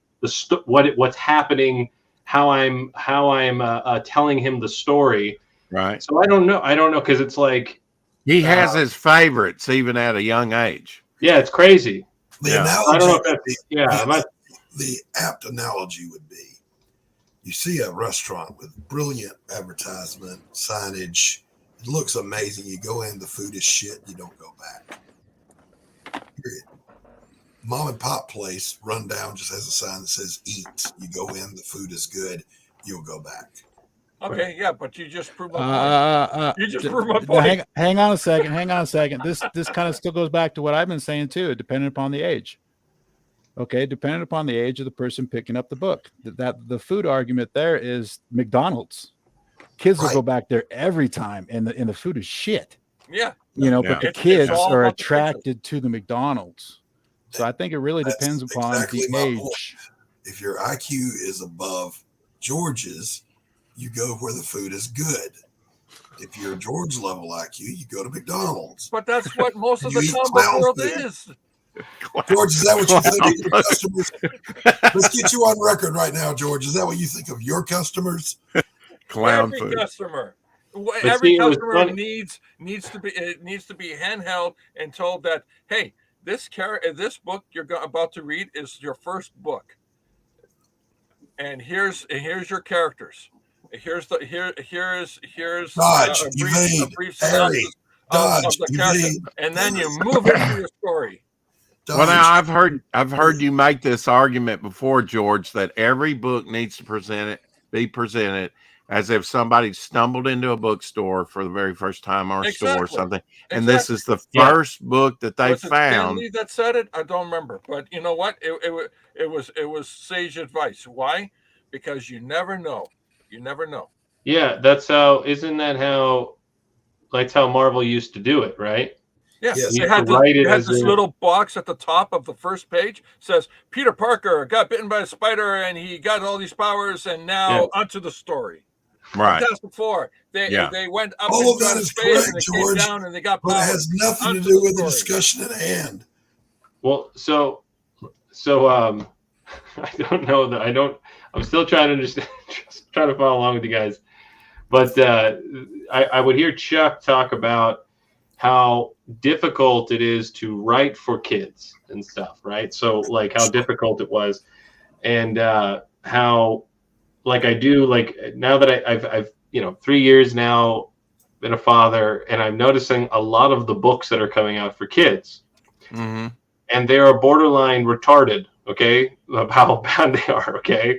S5: what's happening, how I'm telling him the story.
S1: Right.
S5: So I don't know, because it's like
S1: he has his favorites even at a young age.
S5: Yeah, it's crazy.
S4: The analogy, I don't know if that's, the apt analogy would be, you see a restaurant with brilliant advertisement, signage. It looks amazing. You go in, the food is shit. You don't go back. Period. Mom and pop place, run down, just has a sign that says eat. You go in, the food is good. You'll go back.
S6: Okay, yeah, but you just proved my point. You just proved my point.
S3: Hang on a second. This kind of still goes back to what I've been saying too, depending upon the age. Okay, depending upon the age of the person picking up the book. That the food argument there is McDonald's. Kids will go back there every time, and the food is shit.
S6: Yeah.
S3: But the kids are attracted to the McDonald's. So I think it really depends upon the age.
S4: If your IQ is above George's, you go where the food is good. If you're George level IQ, you go to McDonald's.
S6: But that's what most of the comic world is.
S4: George, is that what you think of your customers? Let's get you on record right now, George. Is that what you think of your customers?
S1: Clown
S6: every
S1: food.
S6: Customer. Every customer needs to be handheld and told that, hey, this book you're about to read is your first book, and here's your characters. Here's Dodge,
S4: evade, Harry, Dodge,
S6: of the character, and then you move into your story.
S1: Well, now I've heard you make this argument before, George, that every book needs to be presented as if somebody stumbled into a bookstore for the very first time, or a store or something, and this is the first book that they found.
S6: Stanley that said it? I don't remember, but you know what? It was sage advice. Why? Because you never know. You never know.
S5: Yeah, that's how Marvel used to do it, right?
S6: Yeah, yes. They had this little box at the top of the first page, says Peter Parker got bitten by a spider and he got all these powers, and now onto the story.
S1: Right.
S6: Fantastic Four. They went up
S4: all of that is correct,
S6: and they
S4: George,
S6: came down and they got powers.
S4: But it has nothing to do with the discussion at hand.
S5: Well, so I don't know that I'm still trying to understand, just trying to follow along with you guys. But I would hear Chuck talk about how difficult it is to write for kids and stuff, right? So like how difficult it was, and how like I do, like now that I've 3 years now been a father, and I'm noticing a lot of the books that are coming out for kids, and they are borderline retarded, okay, of how bad they are, okay.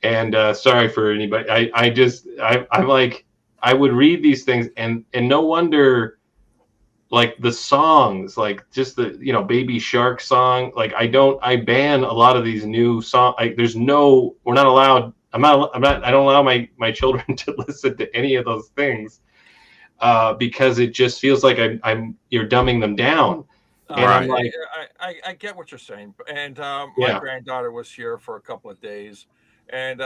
S5: And sorry for anybody. I'm like, I would read these things, and no wonder, like the songs, like just the Baby Shark song, like I ban a lot of these new songs. Like we're not allowed. I don't allow my children to listen to any of those things because it just feels like you're dumbing them down. And
S6: Right.
S5: I'm like,
S6: I get what you're saying, and my granddaughter was here for a couple of days, and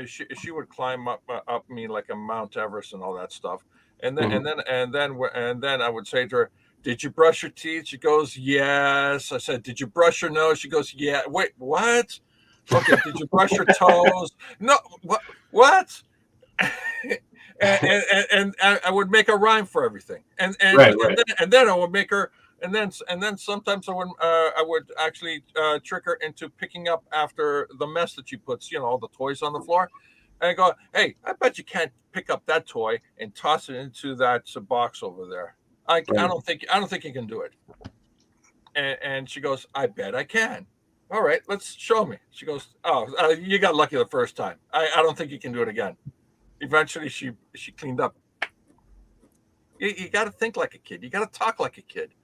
S6: she would climb up me like a Mount Everest and all that stuff, and then and then I would say to her, "Did you brush your teeth?" She goes, "Yes." I said, "Did you brush your nose?" She goes, "Yeah." Wait, what? Okay, did you brush your toes? No, what? and I would make a rhyme for everything, and then I would make her. And then sometimes I would actually trick her into picking up after the mess that she puts, all the toys on the floor, and I go, "Hey, I bet you can't pick up that toy and toss it into that box over there. I don't think you can do it." And she goes, "I bet I can." All right, let's show me. She goes, "Oh, you got lucky the first time. I don't think you can do it again." Eventually, she cleaned up. You got to think like a kid. You got to talk like a kid.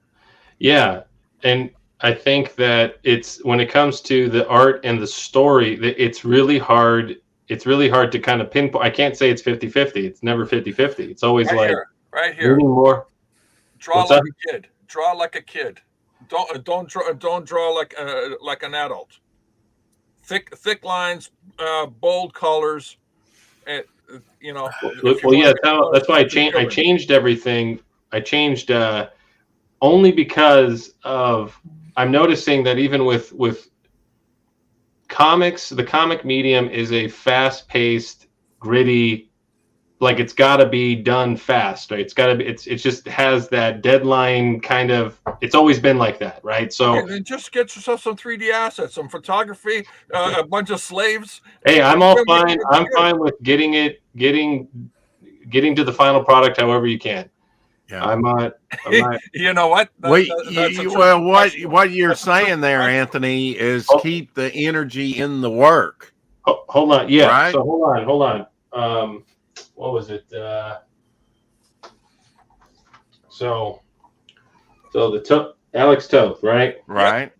S5: Yeah, and I think that it's when it comes to the art and the story, it's really hard. It's really hard to kind of pinpoint. I can't say it's 50-50. It's never 50-50. It's always
S6: right here.
S5: More.
S6: Draw like a kid. Draw like a kid. Don't draw like an adult. Thick lines, bold colors.
S5: That's why I changed everything. I changed. Only because I'm noticing that even with comics, the comic medium is a fast-paced, gritty, like it's got to be done fast, right? It's got to be. It just has that deadline kind of. It's always been like that, right? So
S6: and then just get yourself some 3D assets, some photography, a bunch of slaves.
S5: Hey, I'm all fine. I'm fine with getting to the final product however you can.
S1: Yeah.
S5: I'm not.
S6: You know what?
S1: What you're saying there, Anthony, is keep the energy in the work.
S5: Hold on. Yeah.
S1: Right?
S5: So hold on. What was it? So the Alex Toth, right?
S1: Right.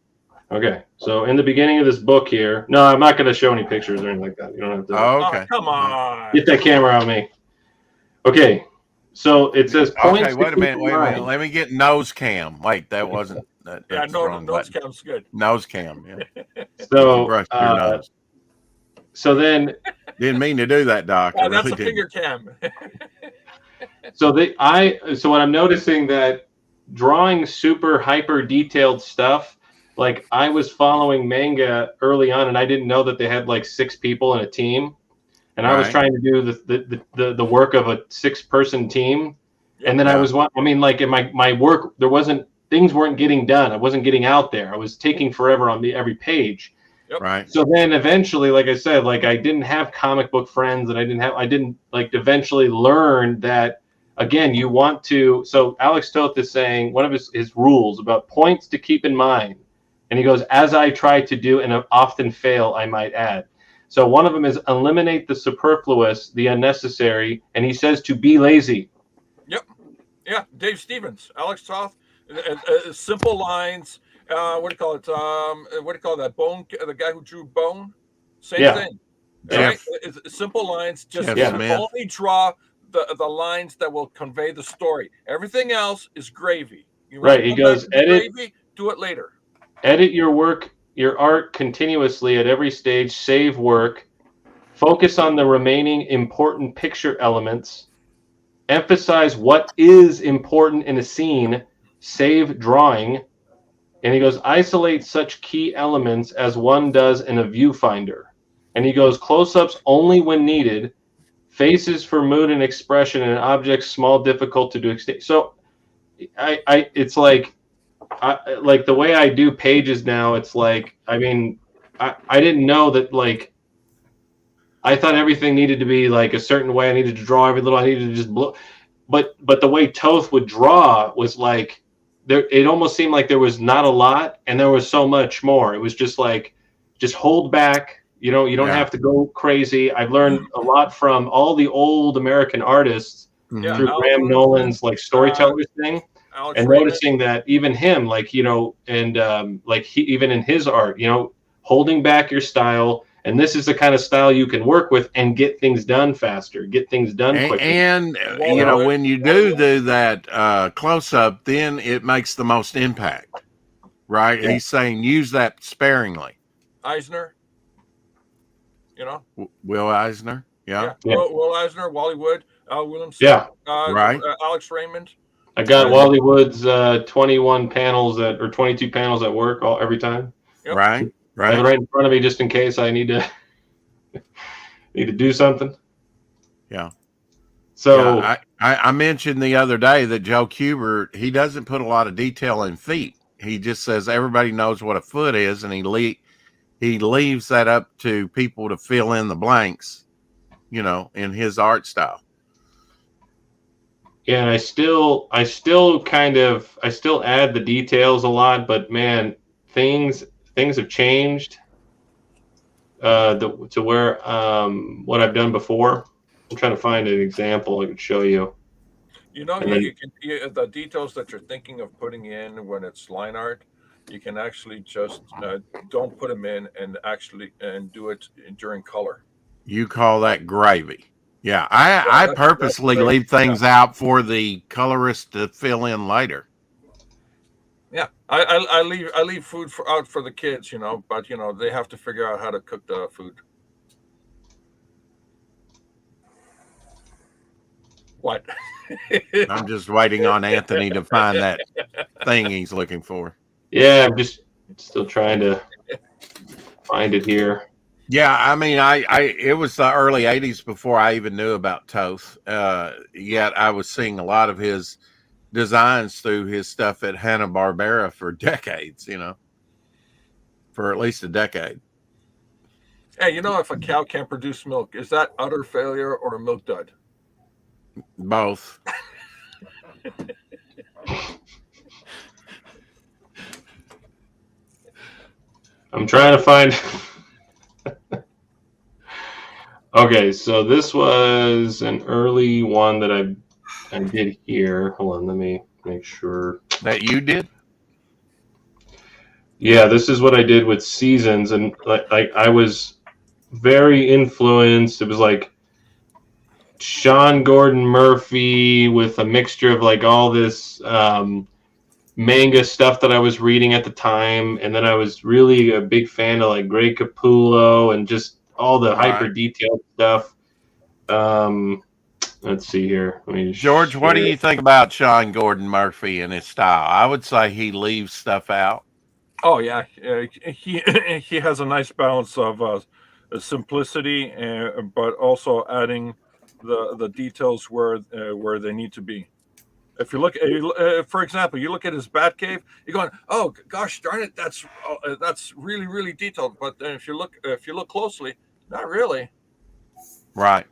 S5: Okay. So in the beginning of this book here, no, I'm not going to show any pictures or anything like that. You don't have to.
S1: Oh, okay.
S6: Come on.
S5: Get that camera on me. Okay. So it says points.
S1: Okay, wait a minute. Let me get nose cam. Wait, that wasn't. That's
S6: nose cam's good.
S1: Nose cam. Yeah.
S5: So
S1: brush your nose.
S5: So then.
S1: Didn't mean to do that, Doc.
S6: That's a finger cam.
S5: So what I'm noticing that drawing super hyper detailed stuff, like I was following manga early on, and I didn't know that they had like 6 people in a team. And I was trying to do the work of a 6-person team, and then in my work things weren't getting done. I wasn't getting out there. I was taking forever on every page.
S6: Yep.
S1: Right.
S5: So then eventually, like I said, like I didn't have comic book friends, and I didn't eventually learn that again. You want to. So Alex Toth is saying one of his rules about points to keep in mind, and he goes, as I try to do and often fail, I might add. So one of them is eliminate the superfluous, the unnecessary, and he says to be lazy.
S6: Yep. Yeah. Dave Stevens, Alex Toth, simple lines. What do you call it? What do you call that? Bone. The guy who drew Bone. Same thing. Right? It's simple lines. Just only draw the lines that will convey the story. Everything else is gravy.
S5: He goes edit.
S6: Gravy, do it later.
S5: Edit your work. Your art continuously at every stage, save work, focus on the remaining important picture elements, emphasize what is important in a scene, save drawing, and he goes, isolate such key elements as one does in a viewfinder. And he goes, close-ups only when needed, faces for mood and expression, and objects small, difficult to do extinct. So it's like, like the way I do pages now, it's like, I didn't know that, like, I thought everything needed to be like a certain way. I needed to draw every little, I needed to just blow. But the way Toth would draw was like, it almost seemed like there was not a lot and there was so much more. It was just like, just hold back, You know, you don't have to go crazy. I've learned a lot from all the old American artists through Graham Nolan's like storyteller thing,
S6: Alex
S5: and
S6: Raymond.
S5: noticing that even him, like, you know, and like he, even in his art, you know, holding back your style. And this is the kind of style you can work with and get things done faster, get things done quicker.
S1: And you know, when you do that close up, then it makes the most impact, right?
S5: Yeah.
S1: He's saying use that sparingly.
S6: Eisner, you know,
S1: Will Eisner, yeah.
S6: Will Eisner, Wally Wood, Al Williamson,
S5: Yeah,
S1: right.
S6: Alex Raymond.
S5: I got Wally Wood's 21 panels or 22 panels at work every time.
S6: Yep.
S1: Right.
S5: I have it right in front of me just in case I need to do something.
S1: Yeah.
S5: So
S1: yeah, I mentioned the other day that Joe Kubert, he doesn't put a lot of detail in feet. He just says everybody knows what a foot is, and he leaves that up to people to fill in the blanks, you know, in his art style.
S5: Yeah, and I still add the details a lot, but man, things have changed to where what I've done before. I'm trying to find an example I could show you.
S6: You know, the details that you're thinking of putting in when it's line art, you can actually just don't put them in and do it during color.
S1: You call that gravy. Yeah, I purposely leave things out for the colorist to fill in later.
S6: Yeah, I leave food out for the kids, you know, but you know they have to figure out how to cook the food. What?
S1: I'm just waiting on Anthony to find that thing he's looking for.
S5: Yeah, I'm just still trying to find it here.
S1: Yeah, I mean, it was the early 80s before I even knew about Toth. Yet I was seeing a lot of his designs through his stuff at Hanna-Barbera for decades, you know, for at least a decade.
S6: Hey, you know, if a cow can't produce milk, is that utter failure or a milk dud?
S1: Both.
S5: I'm trying to find. Okay, so this was an early one that I did here. Hold on, let me make sure.
S1: That you did?
S5: Yeah, this is what I did with Seasons, and like I was very influenced. It was like Sean Gordon Murphy with a mixture of like all this manga stuff that I was reading at the time, and then I was really a big fan of like Greg Capullo and just all the hyper detailed stuff. Let's see here.
S1: George, what do you think about Sean Gordon Murphy and his style? I would say he leaves stuff out.
S6: Oh yeah, he has a nice balance of simplicity, but also adding the details where they need to be. If you look, for example, you look at his Batcave, you're going, "Oh gosh darn it, that's really really detailed." But then if you look closely, not really.
S1: Right.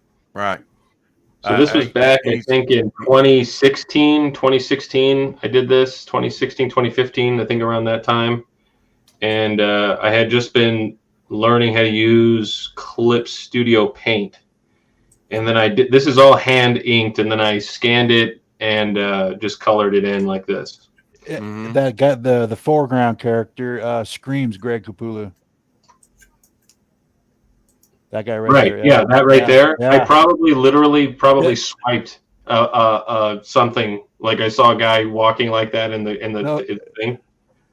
S5: So this was back, I think, in 2016. I did this 2016, 2015, I think, around that time. And I had just been learning how to use Clip Studio Paint. And then I did, this is all hand inked, and then I scanned it and just colored it in like this.
S3: That got the foreground character screams Greg Capullo. That guy right there.
S5: Yeah, that right there. Yeah. I probably swiped something, like I saw a guy walking like that in the thing.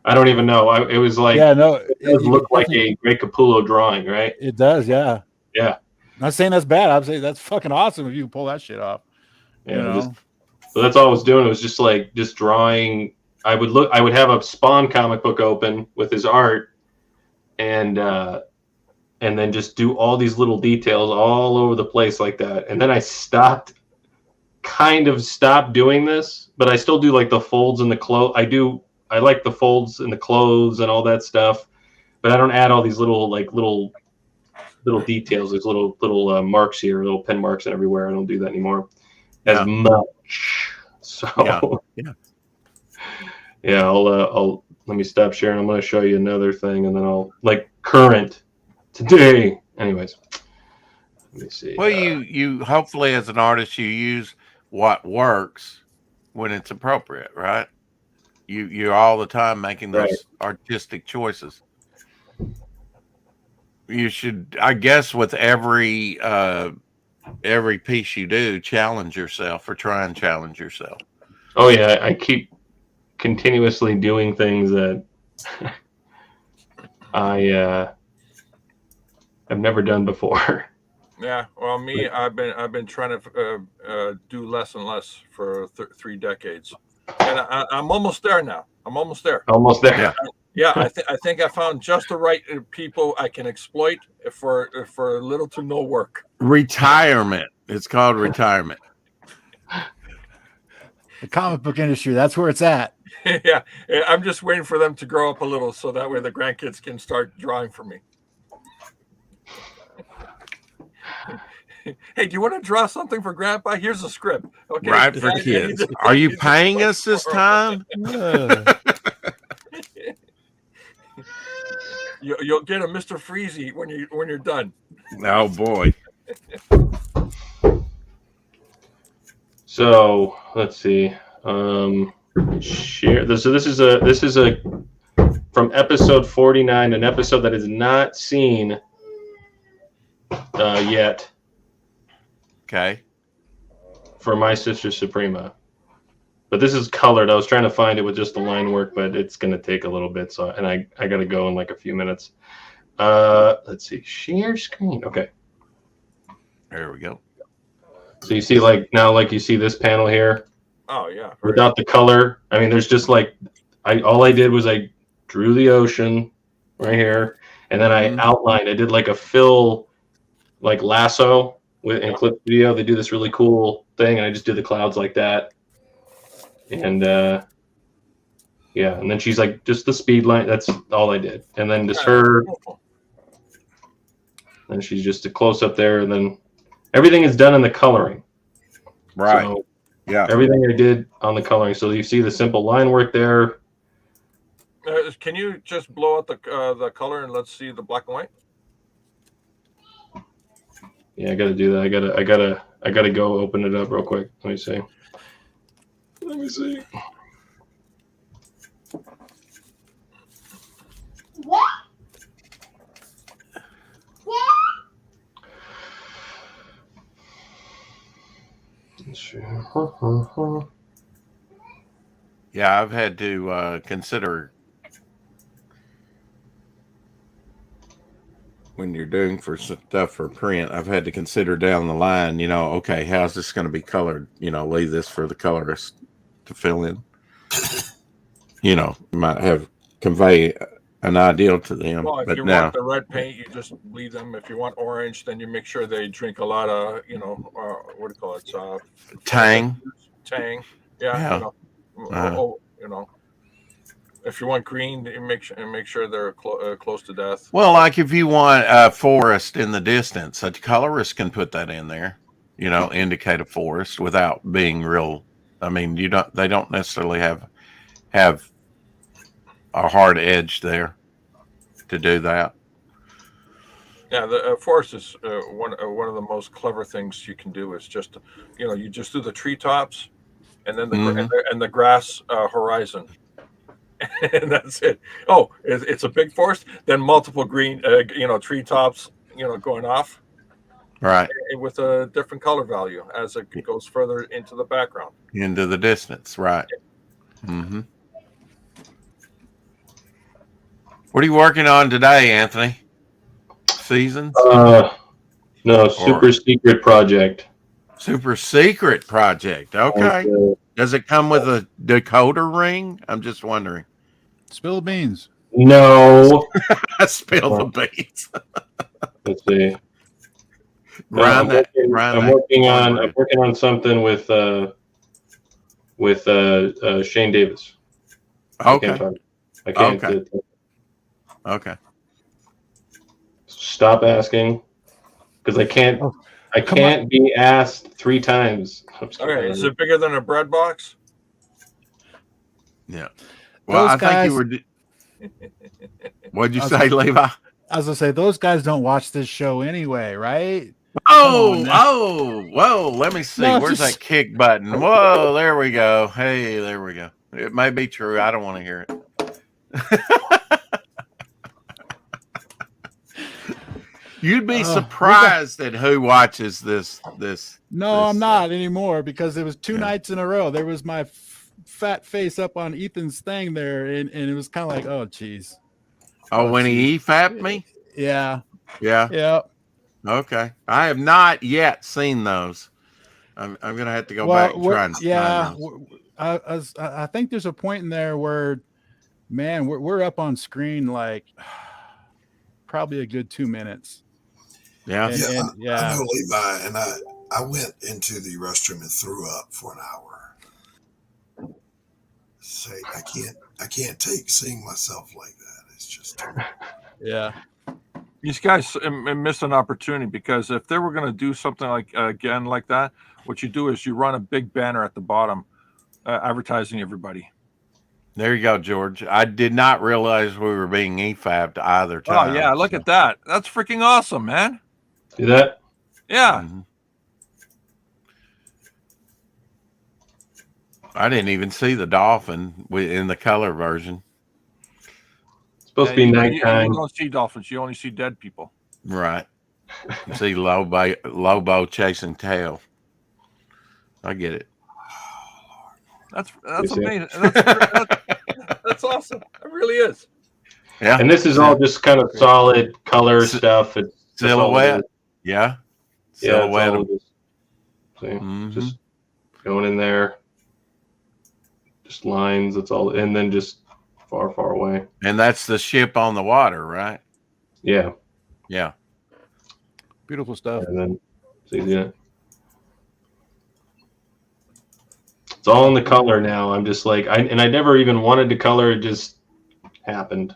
S5: I don't even know. It was like, it does look like a Greg Capullo drawing, right?
S3: It does, yeah.
S5: Yeah.
S3: I'm not saying that's bad. I'm saying that's fucking awesome if you can pull that shit off.
S5: Yeah. You know? So that's all I was doing. It was just like drawing. I would have a Spawn comic book open with his art, and then just do all these little details all over the place like that. And then I stopped doing this, but I still do like the folds in the clothes. I like the folds in the clothes and all that stuff, but I don't add all these little details. There's little marks here, little pen marks and everywhere. I don't do that anymore as much. So I'll let me stop sharing. I'm going to show you another thing, and then I'll like current today. anyways, let me see.
S1: Well, you hopefully as an artist you use what works when it's appropriate, right? You're all the time making those artistic choices. You should, I guess, with every piece you do, challenge yourself or try and challenge yourself.
S5: Oh yeah, I keep continuously doing things that I've never done before.
S6: Yeah, well, me, I've been trying to do less and less for 3 decades, and I'm almost there now. I'm almost there.
S5: Almost there.
S6: Yeah. I think I found just the right people I can exploit for little to no work.
S1: Retirement. It's called retirement.
S3: The comic book industry, that's where it's at.
S6: Yeah, I'm just waiting for them to grow up a little so that way the grandkids can start drawing for me. Hey, do you want to draw something for Grandpa? Here's a script. Okay,
S1: right for kids. Are you paying us this time?
S6: You'll get a Mr. Freezy when you're done.
S1: Oh boy.
S5: So let's see. Share. So this is a from episode 49, an episode that is not seen yet.
S1: Okay.
S5: For My Sister Suprema, but this is colored. I was trying to find it with just the line work, but it's going to take a little bit. So, and I got to go in like a few minutes. Let's see. Share screen. Okay.
S1: There we go.
S5: So you see, like you see this panel here.
S6: Oh yeah.
S5: Without the color, I mean, there's just like all I did was I drew the ocean right here, and then I outlined. I did like a fill, like lasso in Clip Studio. They do this really cool thing, and I just did the clouds like that. And yeah, and then she's like just the speed line. That's all I did, and then just her. And she's just a close up there, and then everything is done in the coloring.
S1: Right.
S5: So,
S1: yeah.
S5: Everything I did on the coloring. So you see the simple line work there.
S6: Can you just blow out the color and let's see the black and white?
S5: Yeah, I got to do that. I gotta go open it up real quick. Let me see.
S1: Yeah, I've had to consider when you're doing for stuff for print, I've had to consider down the line, okay, how's this going to be colored? Leave this for the colorist to fill in. You might have convey an ideal to them.
S6: Well, if
S1: but
S6: you
S1: now,
S6: want the red paint, you just leave them. If you want orange, then you make sure they drink a lot of, what do you call it?
S1: Tang.
S6: Tang. Yeah. If you want green, you make sure they're close to death.
S1: Well, like if you want a forest in the distance, a colorist can put that in there. Indicate a forest without being real. I mean, they don't necessarily have a hard edge there to do that.
S6: Yeah, the forest is one of the most clever things you can do. Is just you just do the treetops, and then the grass horizon, and that's it. Oh, it's a big forest. Then multiple green treetops going off,
S1: right,
S6: with a different color value as it goes further into the background,
S1: into the distance, right. Mm-hmm. What are you working on today, Anthony? Seasons?
S5: No, super secret project.
S1: Super secret project. Okay. Does it come with a decoder ring? I'm just wondering.
S3: Spill the beans.
S5: No.
S1: Spill the beans.
S5: Let's see.
S1: I'm
S5: working on something with Shane Davis.
S1: Okay.
S5: I can't.
S1: Okay.
S5: Stop asking, because I can't be asked 3 times.
S6: Okay, is it bigger than a bread box?
S1: Yeah. Well, I think you were. What'd you say, Levi?
S3: I was gonna say those guys don't watch this show anyway, right?
S1: Whoa. Let me see.
S3: No,
S1: Where's
S3: just-
S1: that kick button? Whoa, there we go. Hey, there we go. It may be true. I don't want to hear it. You'd be surprised at who watches this.
S3: No, I'm not anymore because it was two nights in a row. There was my fat face up on Ethan's thing there, and it was kind of like, oh, geez.
S1: Oh, when he fapped me?
S3: Yeah.
S1: Yeah. Okay. I have not yet seen those. I'm gonna have to go back and try and find those.
S3: I think there's a point in there where, man, we're up on screen like probably a good 2 minutes.
S1: Yeah.
S4: I know Levi, and I went into the restroom and threw up for an hour. Say, I can't take seeing myself like that. It's just
S6: These guys missed an opportunity, because if they were going to do something like again like that, what you do is you run a big banner at the bottom advertising everybody.
S1: There you go, George. I did not realize we were being EFAB'd either time.
S6: Oh yeah, look at that. That's freaking awesome, man.
S5: See that?
S6: Yeah.
S1: Mm-hmm. I didn't even see the dolphin in the color version.
S5: It's supposed to be nighttime.
S6: You don't see dolphins. You only see dead people.
S1: Right. You see Lobo chasing tail. I get it.
S6: That's amazing. That's awesome. It really is.
S1: Yeah.
S5: And this is all just kind of solid color stuff. It's
S1: silhouette. Yeah. Silhouette.
S5: Just going in there. Just lines. That's all. And then just far, far away.
S1: And that's the ship on the water, right?
S5: Yeah.
S1: Yeah.
S3: Beautiful stuff.
S5: And then see that. It's all in the color now. I'm just like, I never even wanted to color. It just happened.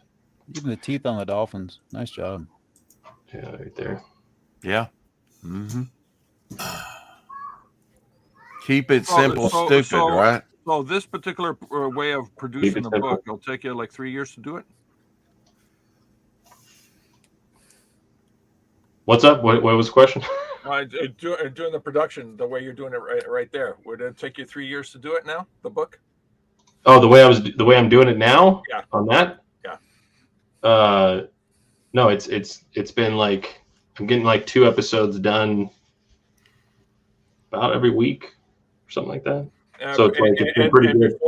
S3: Even the teeth on the dolphins. Nice job.
S5: Yeah, right there.
S1: Yeah. Mm-hmm. Keep it simple, stupid, right?
S6: So this particular way of producing a book, it'll take you like 3 years to do it?
S5: What's up? What was the question?
S6: Doing the production the way you're doing it right there. Would it take you 3 years to do it now? The book?
S5: Oh, the way I'm doing it now?
S6: Yeah.
S5: On that?
S6: Yeah.
S5: No, it's been like I'm getting like 2 episodes done about every week or something like that. So it's like it's been pretty good.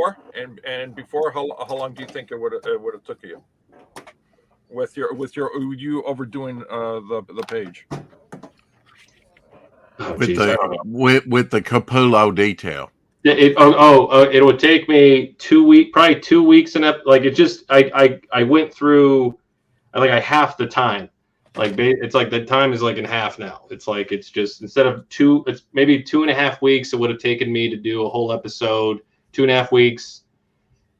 S6: Before, how long do you think it would have took you? With you overdoing the page.
S1: With the Capullo detail.
S5: It would take me 2 weeks, probably 2 weeks, and like it just I went through like half the time. Like it's like the time is like in half now. It's like it's just instead of it's maybe 2.5 weeks. It would have taken me to do a whole episode. 2.5 weeks.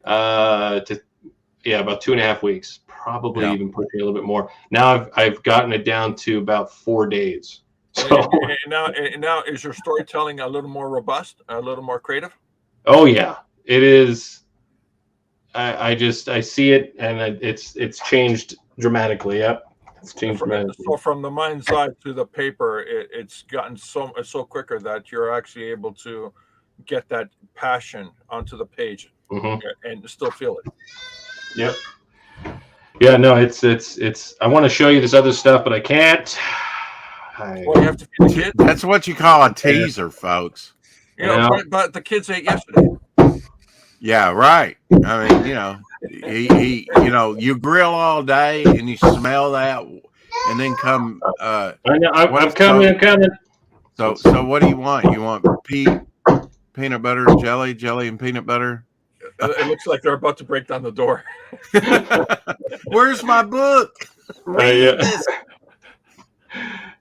S5: About 2.5 weeks. Probably even pushing a little bit more. Now I've gotten it down to about 4 days. So
S6: and now is your storytelling a little more robust, a little more creative?
S5: Oh yeah, it is. I see it, and it's changed dramatically. Yep, it's changed dramatically.
S6: So from the mind's eye to the paper, it's gotten so quicker that you're actually able to get that passion onto the page and still feel it.
S5: Yep. Yeah, no, it's. I want to show you this other stuff, but I can't.
S6: Well, you have to feed the kids.
S1: That's what you call a teaser, folks.
S6: But the kids ate yesterday.
S1: Yeah, right. I mean, you grill all day and you smell that, and then come.
S5: I'm coming.
S1: So what do you want? You want peanut butter, jelly and peanut butter?
S6: It looks like they're about to break down the door.
S1: Where's my book? Read this.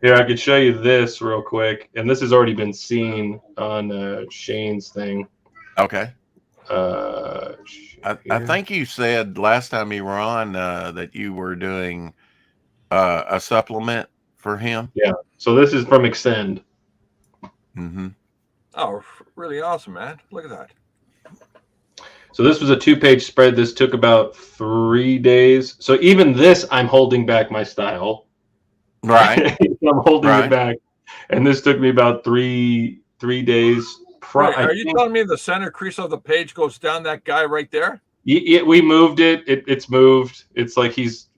S5: Here, I could show you this real quick, and this has already been seen on Shane's thing.
S1: Okay.
S5: I
S1: think you said last time you were on that you were doing a supplement for him.
S5: Yeah. So this is from Extend.
S1: Mm-hmm.
S6: Oh, really awesome, man! Look at that.
S5: So this was a 2-page spread. This took about 3 days. So even this, I'm holding back my style.
S1: Right.
S5: I'm holding it back. And this took me about three days.
S6: Wait, are you telling me the center crease of the page goes down that guy right there?
S5: Yeah, we moved it. It's moved. It's like he's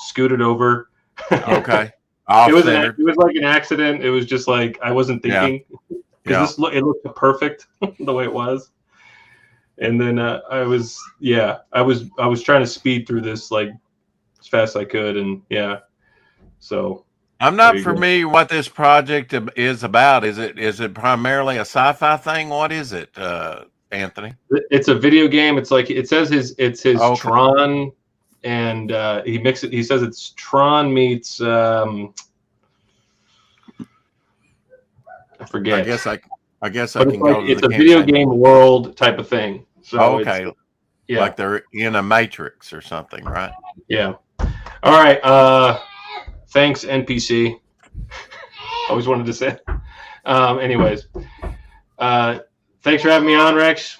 S5: scooted over.
S1: Okay.
S5: It was like an accident. It was just like I wasn't thinking. Because it looked perfect the way it was. And then I was trying to speed through this like as fast as I could, and so
S1: I'm not familiar what this project is about. Is it primarily a sci-fi thing? What is it, Anthony?
S5: It's a video game. It's like it says it's his Tron, and he says it's Tron meets I forget.
S1: I guess I can go to
S5: it's a video game world type of thing. So
S1: okay. Like they're in a Matrix or something, right?
S5: Yeah. All right. Thanks, NPC. Always wanted to say. Anyways, thanks for having me on, Rex.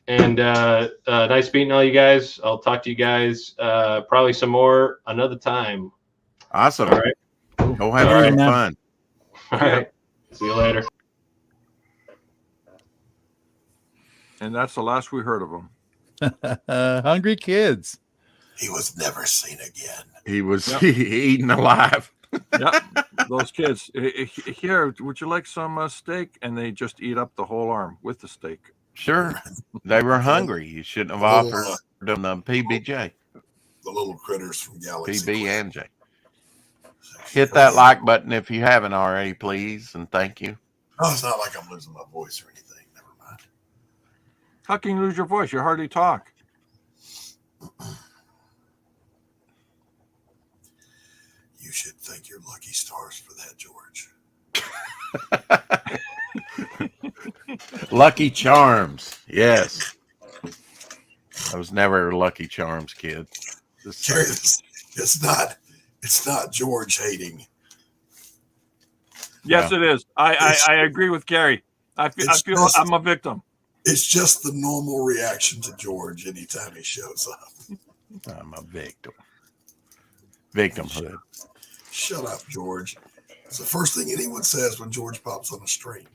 S5: And nice meeting all you guys. I'll talk to you guys probably some more another time.
S1: Awesome.
S5: All right.
S1: Go have some fun.
S5: All right. See you later.
S6: And that's the last we heard of him.
S3: Hungry kids.
S4: He was never seen again.
S1: He was eaten alive.
S6: Yep. Those kids. Here, would you like some steak? And they just eat up the whole arm with the steak.
S1: Sure. They were hungry. You shouldn't have offered them the PBJ.
S4: The little critters from Galaxy.
S1: PB and J. Hit that like button if you haven't already, please, and thank you.
S4: No, it's not like I'm losing my voice or anything. Never mind.
S6: How can you lose your voice? You hardly talk.
S4: You should thank your lucky stars for that, George.
S1: Lucky Charms. Yes. I was never a Lucky Charms kid.
S4: It's not George hating.
S6: Yes, it is. I agree with Gary. I feel I'm a victim.
S4: It's just the normal reaction to George anytime he shows up.
S1: I'm a victim. Victimhood.
S4: Shut up, George. It's the first thing anyone says when George pops on the stream.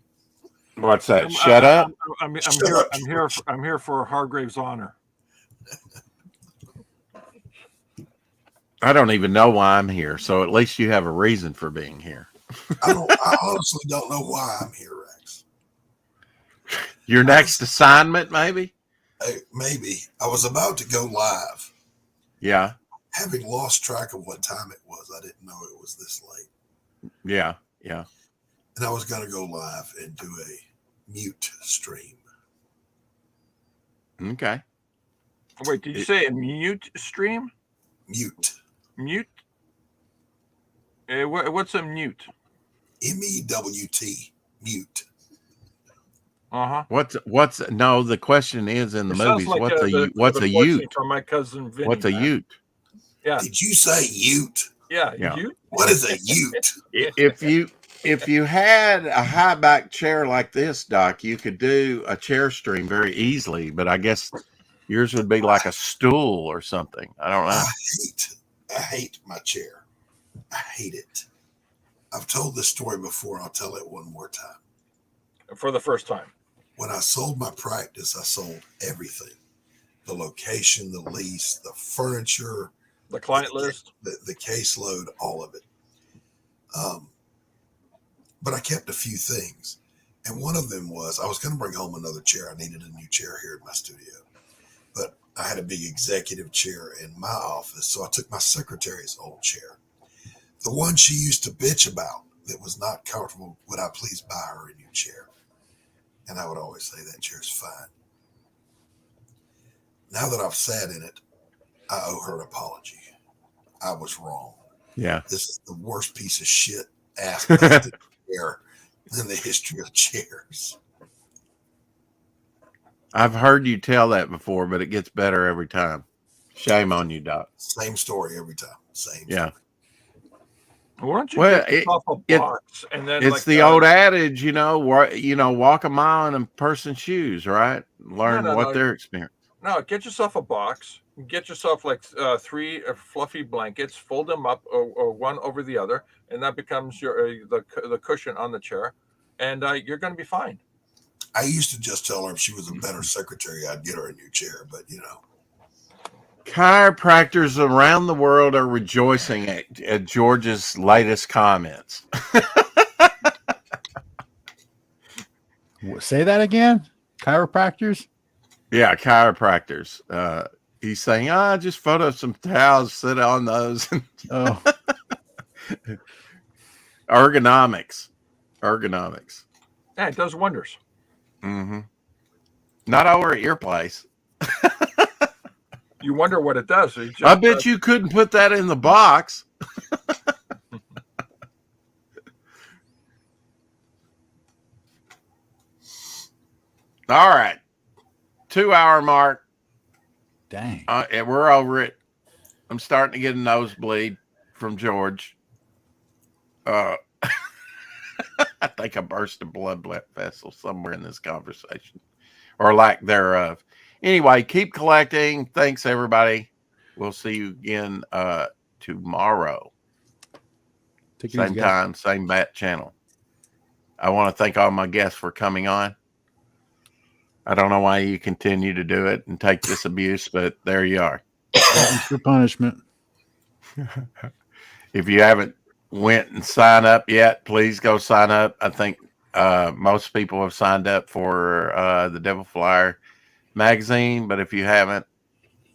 S1: What's that? Shut up.
S6: I'm here for Hargrave's honor.
S1: I don't even know why I'm here, so at least you have a reason for being here.
S4: I honestly don't know why I'm here, Rex.
S1: Your next assignment, maybe?
S4: Maybe. I was about to go live.
S1: Yeah.
S4: Having lost track of what time it was, I didn't know it was this late.
S1: Yeah.
S4: And I was going to go live and do a mute stream.
S1: Okay.
S6: Wait, did you say a mute stream?
S4: Mute.
S6: What's a mute?
S4: MEWT. Mute.
S1: What's no? The question is in the movies.
S6: Like
S1: what's a ute?
S6: From my cousin Vinny.
S1: What's a ute?
S6: Yeah.
S4: Did you say ute?
S6: Yeah.
S4: Ute? What is a ute?
S1: If you had a high back chair like this, Doc, you could do a chair stream very easily. But I guess yours would be like a stool or something. I don't know.
S4: I hate my chair. I hate it. I've told this story before. I'll tell it one more time.
S6: For the first time.
S4: When I sold my practice, I sold everything. The location, the lease, the furniture,
S6: the client list,
S4: the caseload, all of it. But I kept a few things. And one of them was I was going to bring home another chair. I needed a new chair here in my studio. But I had a big executive chair in my office. So I took my secretary's old chair. The one she used to bitch about that was not comfortable. Would I please buy her a new chair? And I would always say that chair's fine. Now that I've sat in it, I owe her an apology. I was wrong.
S1: Yeah.
S4: This is the worst piece of shit ass chair in the history of chairs.
S1: I've heard you tell that before, but it gets better every time. Shame on you, Doc.
S4: Same story every time. Same.
S1: Yeah.
S6: Why don't you get off a box and then
S1: it's the old adage, walk a mile in a person's shoes, right? Learn what their experience.
S6: No, get yourself a box. Get yourself like 3 fluffy blankets. Fold them up, or one over the other, and that becomes your the cushion on the chair, and you're going to be fine.
S4: I used to just tell her if she was a better secretary, I'd get her a new chair. But
S1: chiropractors around the world are rejoicing at George's latest comments.
S3: Say that again. Chiropractors.
S1: Yeah, chiropractors. He's saying, just photo some towels, sit on those.
S3: Oh.
S1: Ergonomics.
S6: Yeah, it does wonders.
S1: Mm-hmm. Not over at your place.
S6: You wonder what it does.
S1: I bet you couldn't put that in the box. All right. 2-hour mark.
S3: Dang.
S1: And we're over it. I'm starting to get a nosebleed from George. I think I burst a blood vessel somewhere in this conversation, or lack thereof. Anyway, keep collecting. Thanks, everybody. We'll see you again tomorrow. Same time, same bat channel. I want to thank all my guests for coming on. I don't know why you continue to do it and take this abuse, but there you are.
S3: Thanks for punishment.
S1: If you haven't went and signed up yet, please go sign up. I think most people have signed up for the Devil Flyer magazine, but if you haven't,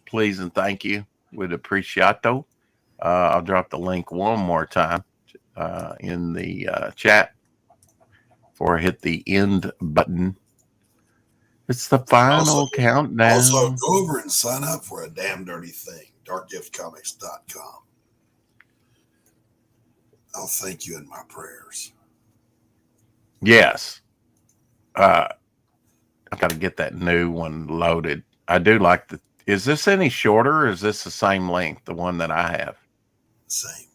S1: please and thank you. Would appreciato. I'll drop the link one more time in the chat before I hit the end button. It's the final countdown.
S4: Also, go over and sign up for A Damn Dirty Thing, darkgiftcomics.com. I'll thank you in my prayers.
S1: Yes. I got to get that new one loaded. I do like the. Is this any shorter, or is this the same length, the one that I have?
S4: Same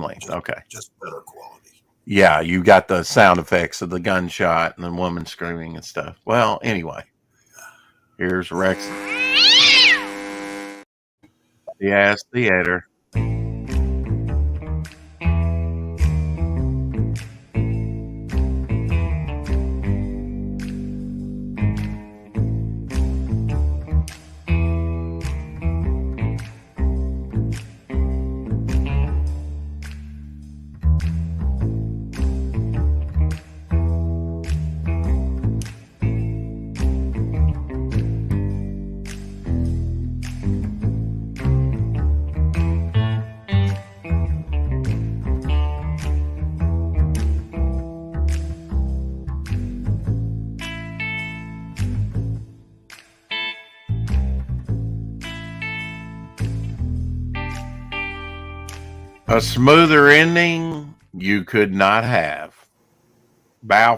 S1: length. Okay.
S4: Just better quality.
S1: Yeah, you got the sound effects of the gunshot and the woman screaming and stuff. Well, anyway, here's Rex. The Ass Theater. A smoother ending you could not have. Bow